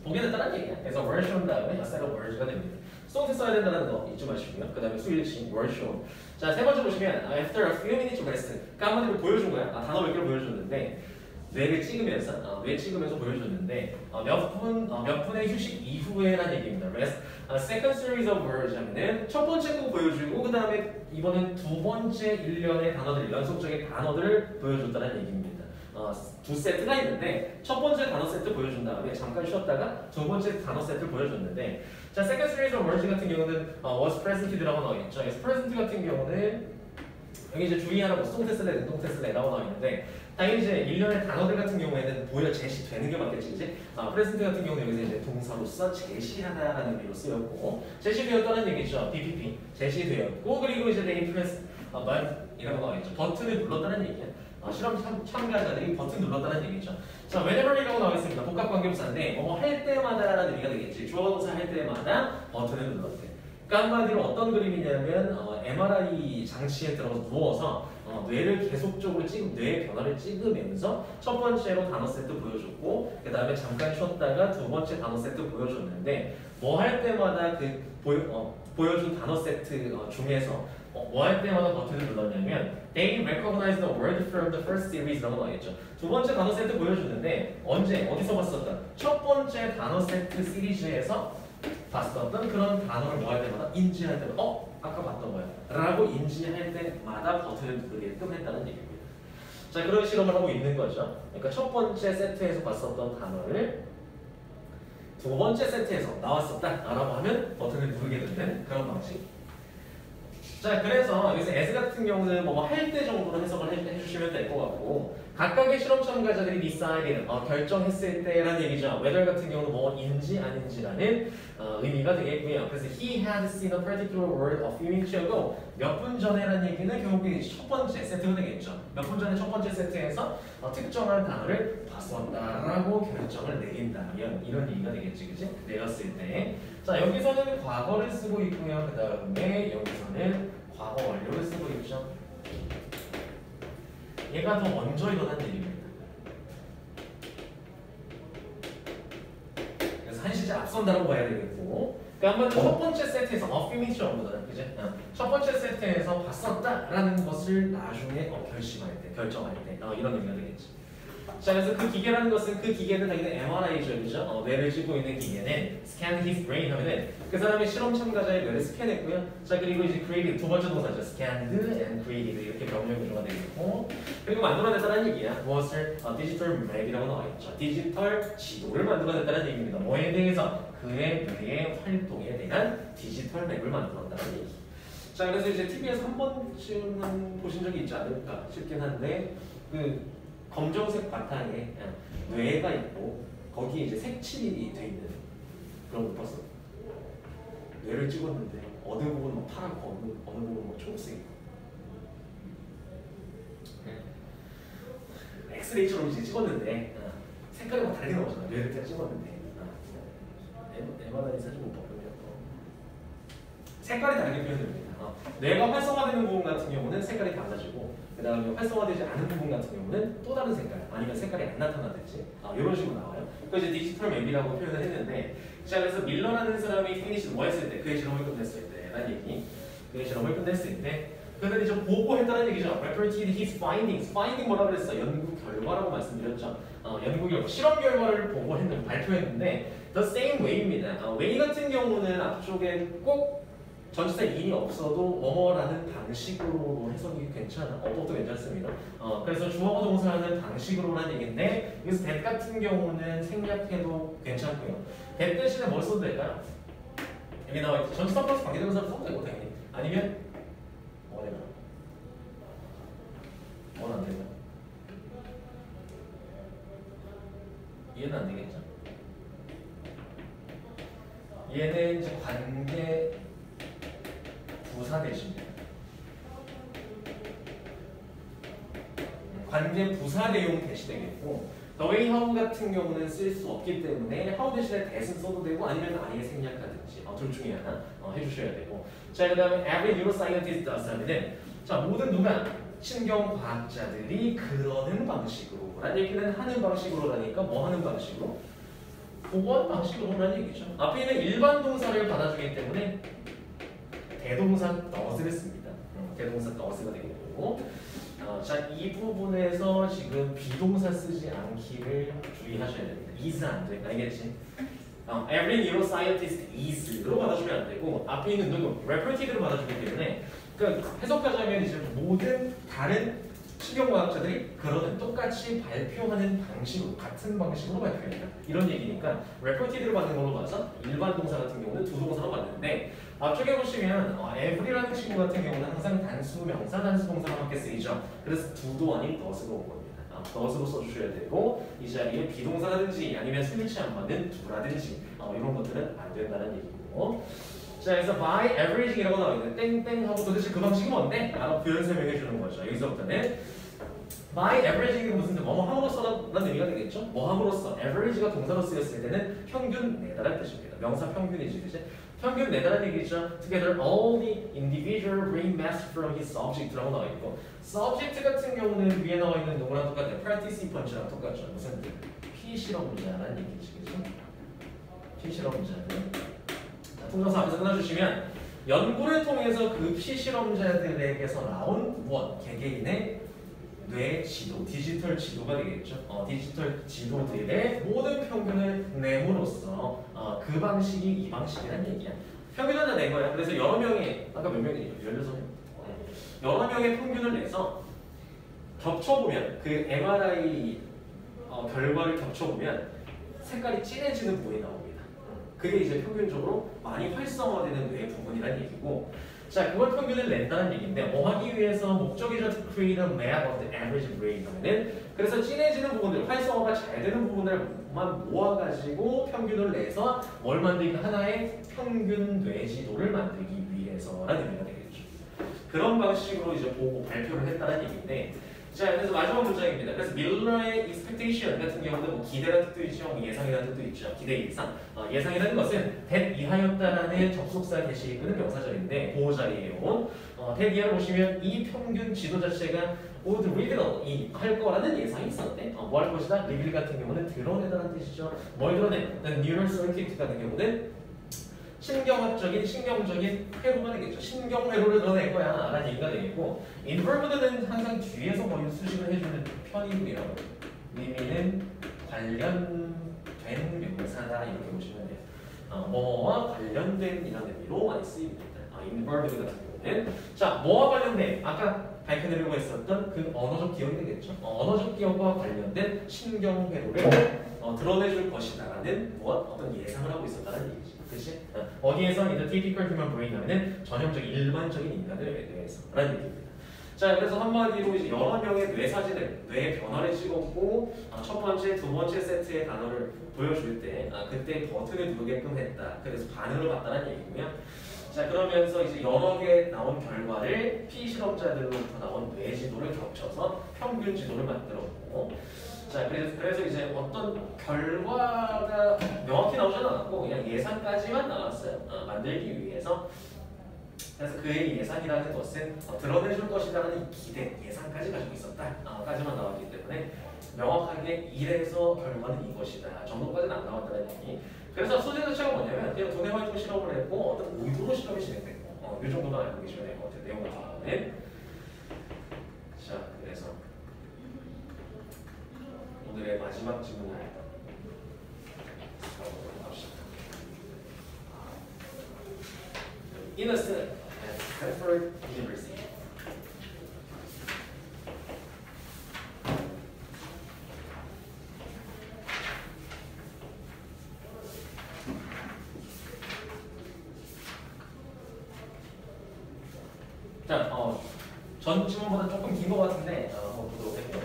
A: 보게 됐다는 얘기야. 그래서 were shown 다음에 a set of words가 됩니다. 수동태 써야 된다는 거 잊지 마시고요. 그 다음에 수일치 were shown. 자, 세 번째 보시면 after a few minutes rest. 그러니까 한마디로 보여준 거야. 단어 몇 개를 보여줬는데 뇌를 찍으면서 뇌 찍으면서 보여줬는데 몇 분의 휴식 이후에라는 얘기입니다. rest. second series of words 하면은 첫 번째 거 보여주고 그 다음에 이번엔 두 번째 일련의 단어들 연속적인 단어들을 보여줬다는 얘기입니다. 두 세트가 있는데 첫 번째 단어 세트 보여준 다음에 잠깐 쉬었다가 두 번째 단어 세트를 보여줬는데 자 second series of words 같은 경우는 was presented라고 나와 있죠. present 같은 경우는 여기 이제 주의하라고 수동태 쓸래 능동태 쓸래라고 나와 있는데 당연히 이제 일련의 단어들 같은 경우에는 제시되는 게 맞겠지, 이제. 프레젠트 같은 경우는 여기서 이제 동사로서 제시하다라는 의미로 쓰였고, 제시되었다는 얘기죠. BPP 제시되었고, 그리고 이제 they press 이라고 나와 있죠. 버튼을 눌렀다는 얘기야. 실험 참가자들이 버튼 눌렀다는 얘기죠. 자, whenever이라고 나와 있습니다. 복합관계부사인데 뭐 할 때마다라는 의미가 되겠지. 주어 동사 할 때마다 버튼을 눌렀대. 그러니까 한마디로 어떤 그림이냐면 MRI 장치에 들어가서 누워서 뇌를 계속적으로 뇌의 변화를 찍으면서 첫 번째로 단어 세트 보여줬고 그 다음에 잠깐 쉬었다가 두 번째 단어 세트 보여줬는데 뭐 할 때마다 그 보여준 단어 세트 중에서 뭐 할 때마다 버튼을 눌렀냐면 They recognize the word from the first series라고 나와있죠. 두 번째 단어 세트 보여줬는데 언제 어디서 봤었던 첫 번째 단어 세트 시리즈에서 봤었던 그런 단어를 뭐 할 때마다 인지할 때마다 아까 봤던 거야 라고 인지할 때마다 버튼을 누르게끔 했다는 얘기입니다. 자, 그런 실험을 하고 있는 거죠. 그러니까 첫 번째 세트에서 봤었던 단어를 두 번째 세트에서 나왔었다 라고 하면 버튼을 누르게 되는 그런 방식. 자, 그래서 여기서 as 같은 경우는 뭐 할 때 정도로 해석을 해주시면 될 것 같고 각각의 실험 참가자들이 decide 결정했을 때라는 얘기죠. whether 같은 경우는 뭐인지 아닌지라는 의미가 되겠고요. 그래서 he had seen a particular word a few minutes ago. 몇 분 전에라는 얘기는 결국에 첫 번째 세트가 되겠죠. 몇 분 전에 첫 번째 세트에서 특정한 단어를 봤었다라고 결정을 내린다면 이런 얘기가 되겠지, 그치? 내렸을 때. 자, 여기서는 과거를 쓰고 있고요. 그 다음에 여기서는 과거 완료를 쓰고 있죠. 얘가 더 먼저 일어난 일입니다. 그래서 한 시제 앞선다라고 봐야 되겠고, 그러니까 한번 첫 번째 세트에서 a few minutes 정도는, 그지? 첫 번째 세트에서 봤었다라는 것을 나중에 결심할 때, 결정할 때 이런 의미가 되겠지. 자, 그래서 그 기계라는 것은 그 기계는 당연히 MRI죠, 그죠? 뇌를 쥐고 있는 기계는 scan his brain 하면은 그 사람의 실험 참가자의 뇌를 스캔했고요. 자, 그리고 이제 created 두 번째 동사죠. scanned and created 이렇게 병렬 구조가 되겠고, 그리고 만들어냈다는 얘기야. 무엇을? 디지털 맵이라고 나와 있죠. 디지털 지도를 만들어냈다는 얘기입니다. 뭐에 대해서? 그의 뇌의 활동에 대한 디지털 맵을 만들었다는 얘기. 자, 그래서 이제 TV에서 한 번쯤은 보신 적이 있지 않을까 싶긴 한데, 그 검정색 바탕에 뇌가 있고 거기에 이제 색칠이 돼 있는 그런 거 봤어. 뇌를 찍었는데 어느 부분 막 파랗고 어느 부분 막 초록색이고. 엑스레이처럼 이제 찍었는데 색깔이 막 다르게 나오잖아. 뇌를 딱 찍었는데. MRI 사진 못 봤거든요. 색깔이 다르게 표현됩니다. 뇌가 활성화되는 부분 같은 경우는 색깔이 달라지고, 그 다음에 활성화되지 않은 부분 같은 경우는 또 다른 색깔, 아니면 색깔이 안 나타나든지 이런 식으로 나와요. 그래서 이제 디지털 맵이라고 표현을 했는데, 자, 그래서 밀러라는 사람이 피니시 뭐 했을 때, 그의 실험을 끝냈을 때 라는 얘기, 그의 실험을 끝냈을 때 그들이 좀 보고했다는 얘기죠. Reported his findings. finding 뭐라고 그랬어? 연구 결과라고 말씀드렸죠. 연구 결과, 실험 결과를 보고했는, 발표했는데 the same way입니다. way 같은 경우는 앞쪽에 꼭 전치사 인이 없어도 뭐뭐라는 방식으로 해석이 괜찮아. 어법도 괜찮습니다. 그래서 주어가 동사하는 방식으로라는 얘기인데, 여기서 that 같은 경우는 생략해도 괜찮고요. that 대신에 뭘 써도 될까요? 여기 나와 있죠. 전치사 플러스 관계대명사를 써도 되고 당연히. 아니면 뭐래요? 뭐는 안 되죠? 이해는 안 되겠죠? 얘는 이제 관계 부사 대신입니다. 관계 부사 내용 대시되겠고, the way how 같은 경우는 쓸 수 없기 때문에 how 대신에 that은 써도 되고 아니면 아예 생략하든지 둘 중에 하나 해주셔야 되고. 자, 그 다음에 every neuroscientist does 하면은, 자, 모든 누가 신경과학자들이 그러는 방식으로 라는 얘기는 하는 방식으로라니까 뭐 하는 방식으로? 보고하는 방식으로라는 얘기죠. 앞에 있는 일반 동사를 받아주기 때문에 대동사 does를 씁니다. 대동사 does가 되겠고, 자, 이 부분에서 지금 비동사 쓰지 않기를 주의하셔야 됩니다. is 안 돼. 알겠지? Every neuroscientist is로 받아주면 안 되고, 앞에 있는 누구? reported로 받아주기 때문에, 그러니까 해석하자면 이제 모든 다른 신경과학자들이 그러는 똑같이 발표하는 방식으로, 같은 방식으로 발표한다. 이런 얘기니까 reported로 받는 걸로 봐서 일반 동사 같은 경우는 두 동사로 받는데, 앞쪽에 보시면 every라는 친구 같은 경우는 항상 단수 명사, 단수 동사로밖에 쓰이죠. 그래서 do도 아닌 does로 온 겁니다. does로 써주셔야 되고, 이 자리에 비동사라든지 아니면 스위치 안 받는 do라든지 이런 것들은 안 된다는 얘기고. 자, 그래서 by averaging이라고 나와 있는 땡땡 하고 도대체 그 방식이 뭔데? 라고 표현 설명해 주는 거죠. 여기서부터는 by averaging이 무슨 뭐뭐 함으로써라는 의미가 되겠죠? 뭐 함으로써 average가 동사로 쓰였을 때는 평균 내다라는 뜻입니다. 명사 평균이지, 그치? 평균 내다라는 얘기죠. Together all the individual brain mass from his subject라고 나와 있고, subject 같은 경우는 위에 나와 있는 누구랑 똑같아요. participant랑 똑같죠. 무슨 피실험자라는 얘기지, 그죠? 피실험자는 통정사 앞에서 끊어주시면 연구를 통해서 그 피실험자들에게서 나온 무엇? 개개인의 뇌 지도, 디지털 지도가 되겠죠. 디지털 지도들의 모든 평균을 내므로써 그 방식이 이 방식이라는 얘기야. 평균 하나 낸 거야. 그래서 여러 명의, 아까 몇 명이에요? 16명? 여러 명의 평균을 내서 겹쳐보면, 그 MRI 결과를 겹쳐보면 색깔이 진해지는 부분이 나옵니다. 그게 이제 평균적으로 많이 활성화되는 뇌 부분이라는 얘기고, 자, 그걸 평균을 낸다는 얘기인데, 뭐 하기 위해서 목적이죠. To create a map of the average brain 하면은, 그래서 진해지는 부분들, 활성화가 잘 되는 부분들만 모아가지고 평균을 내서 뭘 만들기? 하나의 평균 뇌지도를 만들기 위해서라는 의미가 되겠죠. 그런 방식으로 이제 보고 발표를 했다는 얘기인데, 자, 그래서 마지막 문장입니다. 그래서 밀러의 expectation 같은 경우는 뭐 기대라는 뜻도 있죠, 예상이라는 뜻도 있죠. 기대 예상. 예상이라는 것은 that 이하였다라는 접속사 대시 이끄는 명사절인데 보호자리에요. that 이하를 보시면 이 평균 지도 자체가 would reveal 할 거라는 예상이 있었는데 뭐 할 것이다? reveal 같은 경우는 드러내다라는 뜻이죠. 뭘 드러내? neural circuit 같은 경우는 신경학적인, 신경적인 회로가 되겠죠. 신경회로를 드러낼 거야 라는 얘기가 되겠고, involved는 항상 뒤에서 거의 수식을 해주는 편의문이라고 의미가 관련된 명사다 이렇게 보시면 돼요. 뭐와 관련된 이런 의미로 많이 쓰입니다. involved 같은 경우는 자 뭐와 관련된 아까 밝혀내려고 했었던 그 언어적 기억이 되겠죠. 언어적 기억과 관련된 신경회로를 드러내줄 것이다라는 어떤 예상을 하고 있었다는 얘기지. 그렇지? 어디에서 in the typical human brain 하면은 전형적인 일반적인 인간들에 대해서라는 얘기입니다. 자, 그래서 한마디로 이제 여러 명의 뇌 사진을, 뇌 변화를 찍었고 첫 번째, 두 번째 세트의 단어를 보여줄 때 그때 버튼을 누르게끔 했다. 그래서 반응을 봤다는 얘기고요. 자, 그러면서 이제 여러 개 나온 결과를 피실험자들로부터 나온 뇌 지도를 겹쳐서 평균 지도를 만들었고 자, 그래서 이제 어떤 결과가 명확히 나오진 않았고 그냥 예상까지만 나왔어요. 만들기 위해서. 그래서 그의 예상이라는 것은 드러내줄 것이라는 기대, 예상까지 가지고 있었다. 까지만 나왔기 때문에 명확하게 이래서 결과는 이것이다. 정도까지는 안 나왔다는 얘기. 그래서 소재 자체가 뭐냐면 그냥 두뇌 활동 실험을 했고 어떤 의도로 실험이 진행됐고 이 정도만 알고 계시면 될 것 같아요. 내용 같은 경우는. 자, 그래서 오늘의 마지막 질문을 갑시다. Innocent at Stanford University. 자, 전 질문보다 조금 긴 것 같은데 한번 보도록 할게요.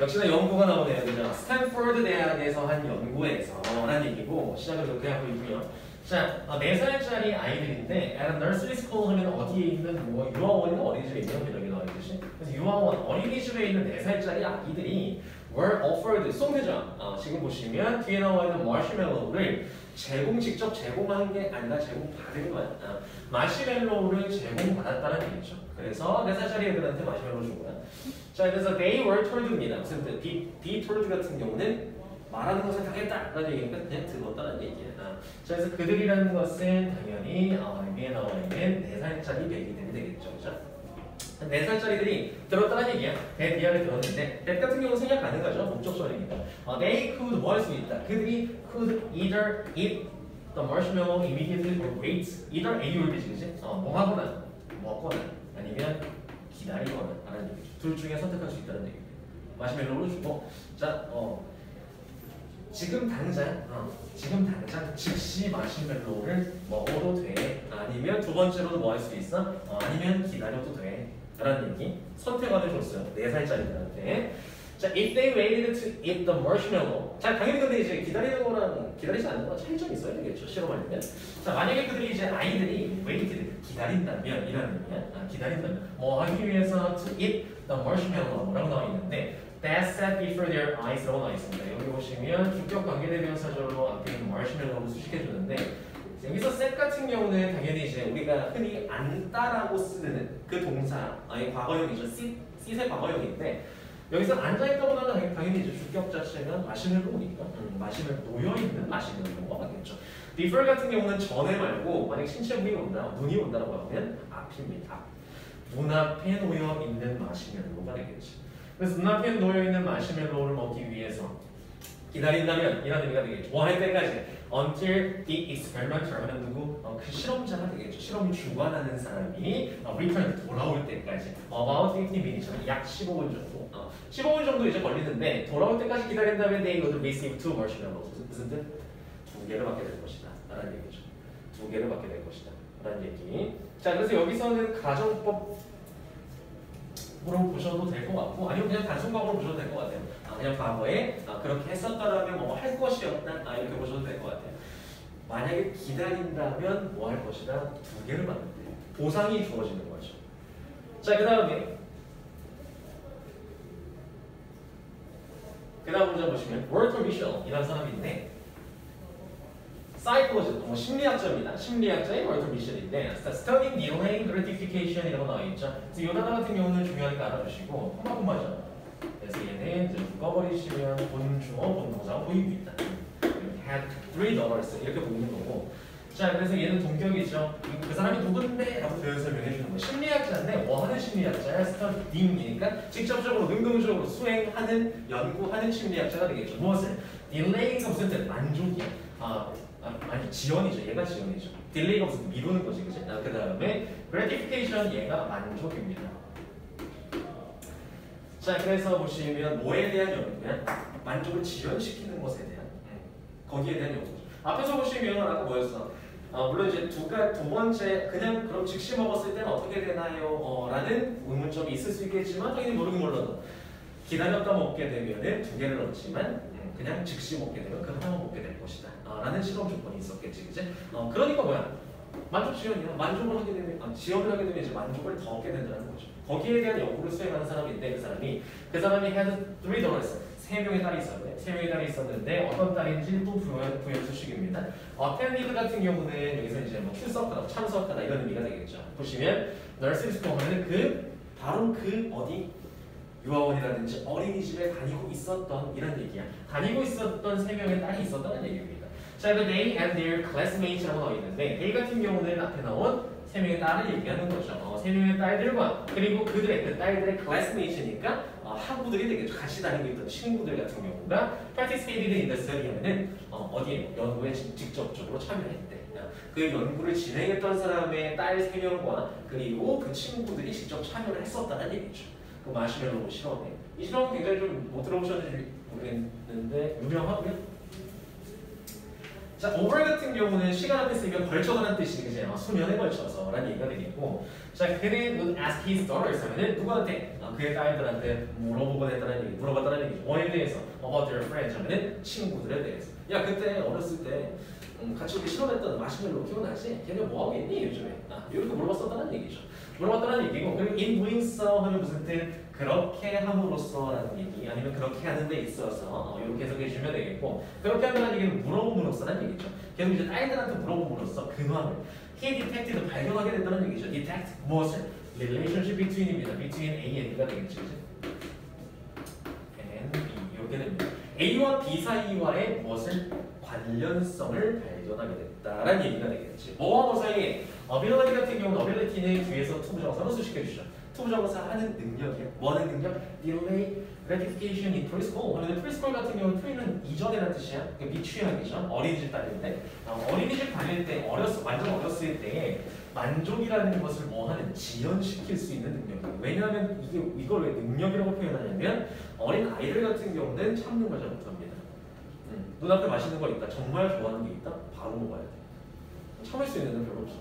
A: 역시나 연구가 나오네요. 그죠? 스탠포드 대학에서 한 연구에서라는 얘기고 시작을 그렇게 하고 있고요. 자, 4살짜리 아이들인데 at a nursery school 하면 어디에 있는 뭐 유아원이나 어린이집에 있는 이렇게 나와 있듯이 그래서 유아원, 어린이집에 있는 4살짜리 아기들이 were offered 쏜대죠. 지금 보시면 뒤에 나와 있는 마시멜로우를 직접 제공한 게 아니라 제공받은 거야. 마시멜로우를 제공받았다는 얘기죠. 그래서 4살짜리 애들한테 마시멜로우 준 거야. 자, 그래서 they were told입니다. 무슨 뜻? be told 같은 경우는 말하는 것을 당했다라는 얘기니까 그냥 들었다는 얘기예요. 자, 그래서 그들이라는 것은 당연히 위에 나와 있는 4살짜리 베이비들이 되겠죠. 그죠? 4살짜리들이 들었다는 얘기야. 대비아를 들었는데 that 같은 경우는 생략 가능하죠. 목적절이니까. They could 뭐 할 수 있다. 그들이 could either eat the marshmallow immediately or wait. either A or B지, 그치? 뭐 하거나 먹거나 아니면 기다리거나 라는 얘기죠. 둘 중에 선택할 수 있다는 얘기예요. 마시멜로우를 주고 자, 지금 당장 즉시 마시멜로우를 먹어도 돼. 아니면 두 번째로도 뭐 할 수 있어? 아니면 기다려도 돼. 라는 얘기. 선택안을 줬어요. 4살짜리들한테. 자, if they waited to eat the marshmallow. 자, 당연히 근데 이제 기다리는 거랑 기다리지 않는 거랑 차이점이 있어야 되겠죠. 실험하려면. 자, 만약에 그들이 이제 아이들이 waited, 기다린다면 이라는 의미야. 기다린다면. 뭐 하기 위해서 to eat the marshmallow 라고 나와 있는데 that sat before their eyes 라고 나와 있습니다. 여기 보시면 주격 관계대명사절로 앞에 있는 marshmallow를 수식해주는데 여기서 set 같은 경우는 당연히 이제 우리가 흔히 앉다라고 쓰는 그 동사의 과거형이죠. sit의 과거형인데 여기서 앉아있다보다는 당연히 이제 주격 자체가 마시멜로우니까 마시멜로 놓여있는 마시멜로우가 맞겠죠. before 같은 경우는 전에 말고 만약 신체 부위 온다, 눈이 온다라고 하면 앞입니다. 눈앞에 놓여있는 마시멜로우가 되겠죠. 그래서 눈앞에 놓여있는 마시멜로우를 먹기 위해서 기다린다면 이런 의미가 되겠죠. 뭐 할 때까지 until the experimenter 하면 누구? 그 실험자가 되겠죠. 실험을 주관하는 사람이 return 돌아올 때까지 about 15 minutes 약 15분 정도 15분 정도 이제 걸리는데 돌아올 때까지 기다린다면 they would receive 2 marshmallows 무슨 뜻? 2개를 받게 될 것이다 라는 얘기죠. 2개를 받게 될 것이다 라는 얘기. 자, 그래서 여기서는 가정법 으로 보셔도 될 것 같고 아니면 그냥 단순 과거로 보셔도 될 것 같아요. 그냥 과거에 그렇게 했었다라면 뭐 할 것이었다 이렇게 보셔도 될 것 같아요. 만약에 기다린다면 뭐 할 것이다? 2개를 받는데 보상이 주어지는 거죠. 자, 그 다음 문제 보시면 월터 미셸 이라는 사람인데 사이코로지스트, 심리학자입니다. 심리학자의 월터 미셸인데 studying delaying gratification이라고 나와 있죠. 그래서 이 단어 같은 경우는 중요하니까 알아두시고 콤마콤마죠. 그래서 얘는 이제 묶어버리시면 본 주어, 본 동사가 보이고 있다. had $3 이렇게 보이는 거고 자, 그래서 얘는 동격이죠. 그 사람이 누군데? 라고 대해 설명해 주는 거예요. 심리학자인데 뭐 하는 심리학자야? 스터디잉이니까 직접적으로 능동적으로 수행하는 연구하는 심리학자가 되겠죠. 무엇을? 딜레이가 무슨 뜻? 만족이야. 아니 지연이죠. 얘가 지연이죠. 딜레이가 무슨 미루는 거지, 그치? 그 다음에 gratification 얘가 만족입니다. 자, 그래서 보시면 뭐에 대한 연구야? 만족을 지연시키는 것에 대한 거기에 대한 연구죠. 앞에서 보시면 아까 뭐였어? 물론 이제 두 번째 그냥 그럼 즉시 먹었을 때는 어떻게 되나요? 라는 의문점이 있을 수 있겠지만 당연히 모르긴 몰라도 기다렸다 먹게 되면은 두 개를 얻지만 그냥 즉시 먹게 되면 그 하나만 먹게 될 것이다. 라는 실험 조건이 있었겠지, 그지? 그러니까 뭐야? 만족 지연이야. 만족을 하게 되면 지연을 하게 되면 이제 만족을 더 얻게 된다는 거죠. 거기에 대한 연구를 수행하는 사람인데 그 사람이 had 3 daughters. 3명의 딸이 있었는데 3명의 딸이 있었는데 어떤 딸인지 또 부연 수식입니다. 텐디드 같은 경우는 여기서 이제 뭐 출석하다, 참석하다 이런 의미가 되겠죠. 보시면 nursery school 하면은 바로 그 어디 유아원이라든지 어린이집에 다니고 있었던 이런 얘기야. 다니고 있었던 3명의 딸이 있었다는 얘기입니다. 자, 그 they and their classmates라고 나와 있는데 they 같은 경우는 앞에 나온 3명의 딸을 얘기하는 거죠. 3명의 딸들과 그리고 그들의 그 딸들의 classmates니까 학우들이 되겠죠. 같이 다니고 있던 친구들 같은 경우가 participated in the study 하면은 어디에 연구에 직접적으로 참여했대. 그 연구를 진행했던 사람의 딸 3명과 그리고 그 친구들이 직접 참여를 했었다는 얘기죠. 그 마시멜로 실험에 이 실험은 굉장히 좀 못 들어보셨는지 모르겠는데 유명하고요. 자, over 같은 경우는 시간 앞에 쓰이면 걸쳐가는 뜻이 그지? 수면에 걸쳐서라는 얘기가 되겠고, 자, 그는 would ask his daughters 하면은 누구한테? 그의 딸들한테 물어봤다는 얘기죠. 뭐에 대해서? About their friends 하면은 친구들에 대해서. 야, 그때 어렸을 때 같이 이렇게 실험했던 마시멜로 기억나지? 걔네 뭐 하고 있니 요즘에? 이렇게 물어봤었다는 얘기죠. 물어봤다는 얘기고, 그리고 in doing so 하면 무슨 뜻? 그렇게 함으로써라는 얘기, 아니면 그렇게 하는 데 있어서 이렇게 해석해 주면 되겠고, 그렇게 한다는 얘기는 물어봄으로써라는 얘기죠. 계속 이제 딸들한테 물어봄으로써 근황을 he detected 발견하게 된다는 얘기죠. detect 무엇을? relationship between입니다. between A and B가 되겠죠. and B 이렇게 됩니다. A와 B 사이와의 무엇을? 관련성을 발견하게 됐다라는 얘기가 되겠지. 뭐와 뭐 사이에? ability 같은 경우는 ability는 뒤에서 투부정사로 수식해주죠. 투부정사 하는 능력이야. 뭐 하는 능력? delay gratification in preschool. 그런데 preschool 같은 경우는 pre는 이전이라는 뜻이야. 미취학이죠. 어린이집 다닐 때. 어린이집 다닐 때 완전 어렸을 때 만족이라는 것을 뭐 하는? 지연시킬 수 있는 능력이야. 왜냐하면 이걸 왜 능력이라고 표현하냐면 어린 아이들 같은 경우는 참는 걸 잘 못합니다. 눈앞에 맛있는 거 있다. 정말 좋아하는 게 있다. 바로 먹어야 돼. 참을 수 있는 건 별로 없어.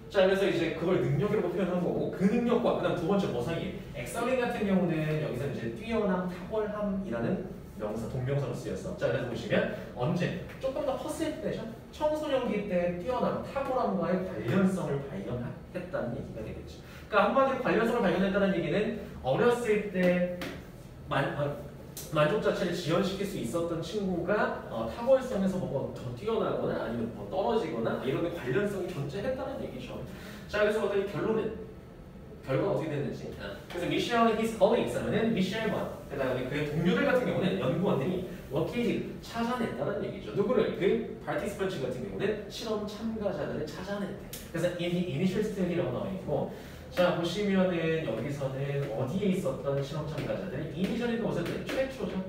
A: 자, 그래서 이제 그걸 능력이라고 표현한 거고 그 능력과 그다음 두 번째 뭐 사이에? excellent 같은 경우는 여기서 이제 뛰어남, 탁월함이라는 명사, 동명사로 쓰였어. 자, 그래서 보시면 언제? 조금 더 컸을 때죠. 청소년기 때 뛰어남, 탁월함과의 관련성을 발견했다는 얘기가 되겠죠. 그러니까 한마디로 관련성을 발견했다는 얘기는 어렸을 때 만족 자체를 지연시킬 수 있었던 친구가 탁월성에서 뭐가 더 뛰어나거나 아니면 뭐 떨어지거나 이런 관련성이 존재했다는 얘기죠. 자, 그래서 어떤 결과가 어떻게 됐는지. 그래서 미셸 and his colleagues 하면은 미셸과 그다음에 그의 동료들 같은 경우는 연구원들이 located 찾아냈다는 얘기죠. 누구를? 그 participants 같은 경우는 실험 참가자들을 찾아냈대. 그래서 in the initial study라고 나와 있고. 자, 보시면은 여기서는 어디에 있었던 실험 참가자들이 이니셜이 무슨 뜻? 최초죠.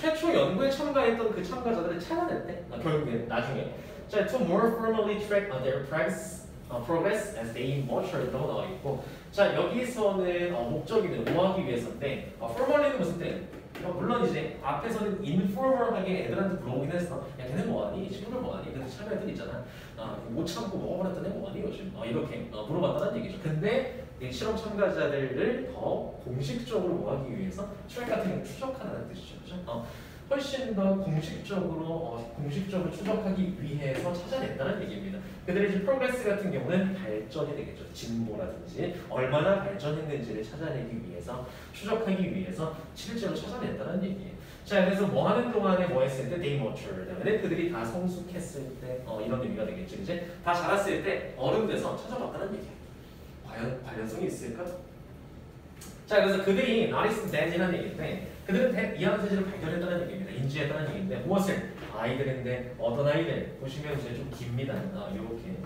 A: 최초 연구에 참가했던 그 참가자들을 찾아냈대. 결국에 나중에. 자, to more formally track their progress as they matured라고 나와 있고, 자, 여기서는 목적이는 뭐 하기 위해서인데, formally는 무슨 뜻? 물론 이제 앞에서는 informal하게 애들한테 물어보긴 했어. 야, 걔네 뭐하니? 친구들 뭐하니? 근데 참여 애들 있잖아. 못 참고 먹어버렸던 애 뭐하니 요즘? 이렇게 물어봤다는 얘기죠. 근데 이 실험 참가자들을 더 공식적으로 뭐하기 위해서 트랙 같은 경우 추적하는 뜻이죠. 그죠? 훨씬 더 공식적으로 추적하기 위해서 찾아낸다는 얘기입니다. 그들의 이제 프로그레스 같은 경우는 발전이 되겠죠. 진보라든지 얼마나 발전했는지를 찾아내기 위해서 추적하기 위해서 실제로 찾아낸다는 얘기예요. 자, 그래서 뭐 하는 동안에 뭐 했을 때 they matured 하면 그들이 다 성숙했을 때 이런 의미가 되겠죠. 이제 다 자랐을 때 어른 돼서 찾아봤다는 얘기예요. 과연 관련성이 있을까? 자, 그래서 그들이 noticed that이라는 얘기인데 그들은 that 이하의 세제를 발견했다는 얘기입니다. 인지했다는 얘기인데 무엇을? 아이들인데 어떤 아이들? 보시면 이제 좀 깁니다. 이렇게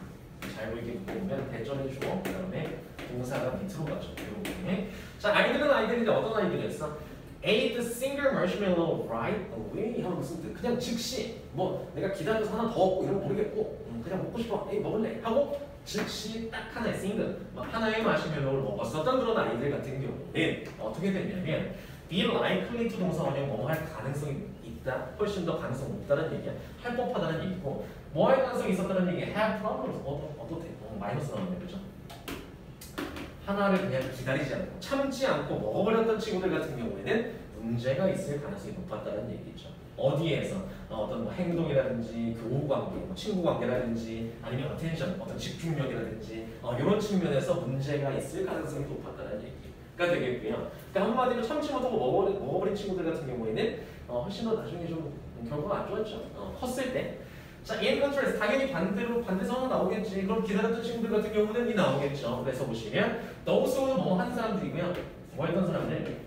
A: 잘 보이게 보면 대절해 주고 그 다음에 동사가 밑으로 가죠. 이렇게. 자, 아이들은 아이들인데 어떤 아이들이었어? Ate the single marshmallow right away. 하면 무슨 뜻? 그냥 즉시 뭐 내가 기다려서 하나 더 얻고 이런 거 모르겠고 그냥 먹고 싶어. 에이 먹을래. 하고 즉시 딱 하나의 싱글 하나의 마시멜로우를 먹었었던 그런 아이들 같은 경우는 어떻게 되냐면 be likely to 동사 원형 뭐 할 가능성이 있다. 훨씬 더 가능성 높다는 얘기야. 할 법하다는 얘기고 뭐 할 가능성이 있었다는 얘기야. have problems. 어떻게? 마이너스 나오네. 그죠? 하나를 그냥 기다리지 않고 참지 않고 먹어버렸던 친구들 같은 경우에는 문제가 있을 가능성이 높았다는 얘기죠. 어디에서? 어떤 뭐 행동이라든지 교우 관계, 뭐 친구 관계라든지 아니면 어텐션, 어떤 집중력이라든지 이런 측면에서 문제가 있을 가능성이 높았다는 얘기가 되겠고요. 그러니까 한마디로 참지 못하고 먹어버린 친구들 같은 경우에는 훨씬 더 나중에 좀 결과가 안 좋았죠. 컸을 때. 자, in contrast 당연히 반대선은 나오겠지. 그럼 기다렸던 친구들 같은 경우는 이 나오겠죠. 그래서 보시면 those who 뭐 한 사람들이고요. 뭐 했던 사람들?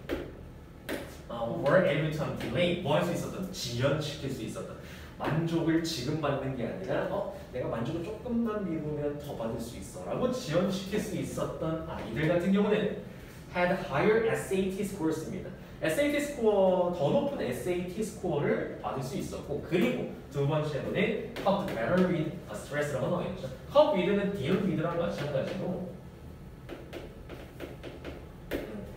A: were able to delay 뭐 할 수 있었던? 지연시킬 수 있었던. 만족을 지금 받는 게 아니라 내가 만족을 조금만 미루면 더 받을 수 있어 라고 지연시킬 수 있었던 아이들 같은 경우는 had higher SAT scores입니다. SAT 스코어, 더 높은 SAT 스코어를 받을 수 있었고 그리고 두 번째로는 coped better with stress라고 나오겠죠. cope with는 deal with랑 마찬가지로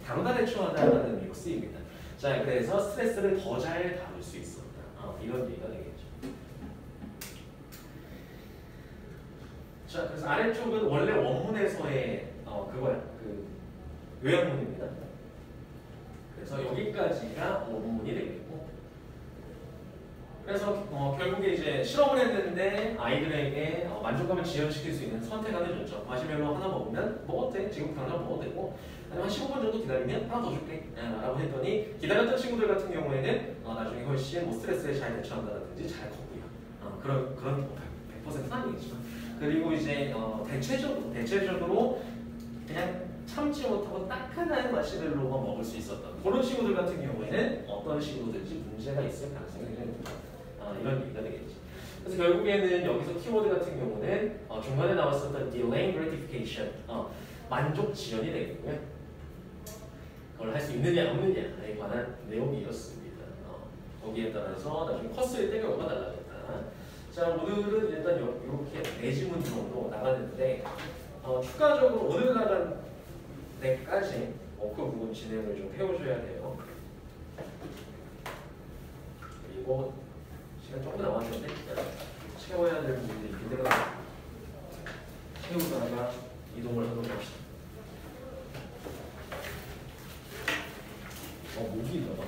A: 다루다 대처하다라는 의미로 쓰입니다. 자, 그래서 스트레스를 더 잘 다룰 수 있었다. 이런 얘기가 되겠죠. 자, 그래서 아래쪽은 원래 원문에서의 그거야, 그 요약문입니다. 그래서 여기까지가 원문이 되겠고, 그래서 결국에 이제 실험을 했는데 아이들에게 만족감을 지연시킬 수 있는 선택안을 줬죠. 마시멜로 하나 먹으면 먹어도 돼. 지금 당장 먹어도 되고 아니면 한 15분 정도 기다리면 하나 더 줄게 라고 했더니 기다렸던 친구들 같은 경우에는 나중에 훨씬 뭐 스트레스에 잘 대처한다든지 잘 컸고요. 그런 100%는 아니겠지만 그리고 이제 대체적으로 그냥 참지 못하고 딱 하나의 마시멜로만 먹을 수 있었던 그런 친구들 같은 경우에는 어떤 식으로든지 문제가 있을 가능성이 굉장히 높다. 이런 얘기가 되겠죠. 그래서 결국에는 여기서 키워드 같은 경우는 중간에 나왔었던 delay gratification, 만족 지연이 되겠고요. 그걸 할 수 있느냐 없느냐에 관한 내용이었습니다. 거기에 따라서 나중에 컸을 때 결과가 달라졌다. 자, 오늘은 일단 이렇게 4지문 정도 나갔는데 추가적으로 오늘 나간 데까지 그 부분 진행을 좀 해오셔야 돼요. 그리고 시간 조금 남았는데 채워야 될 부분이 있기 때문에 채우다가 이동을 하도록 합시다. 목이 있나 봐.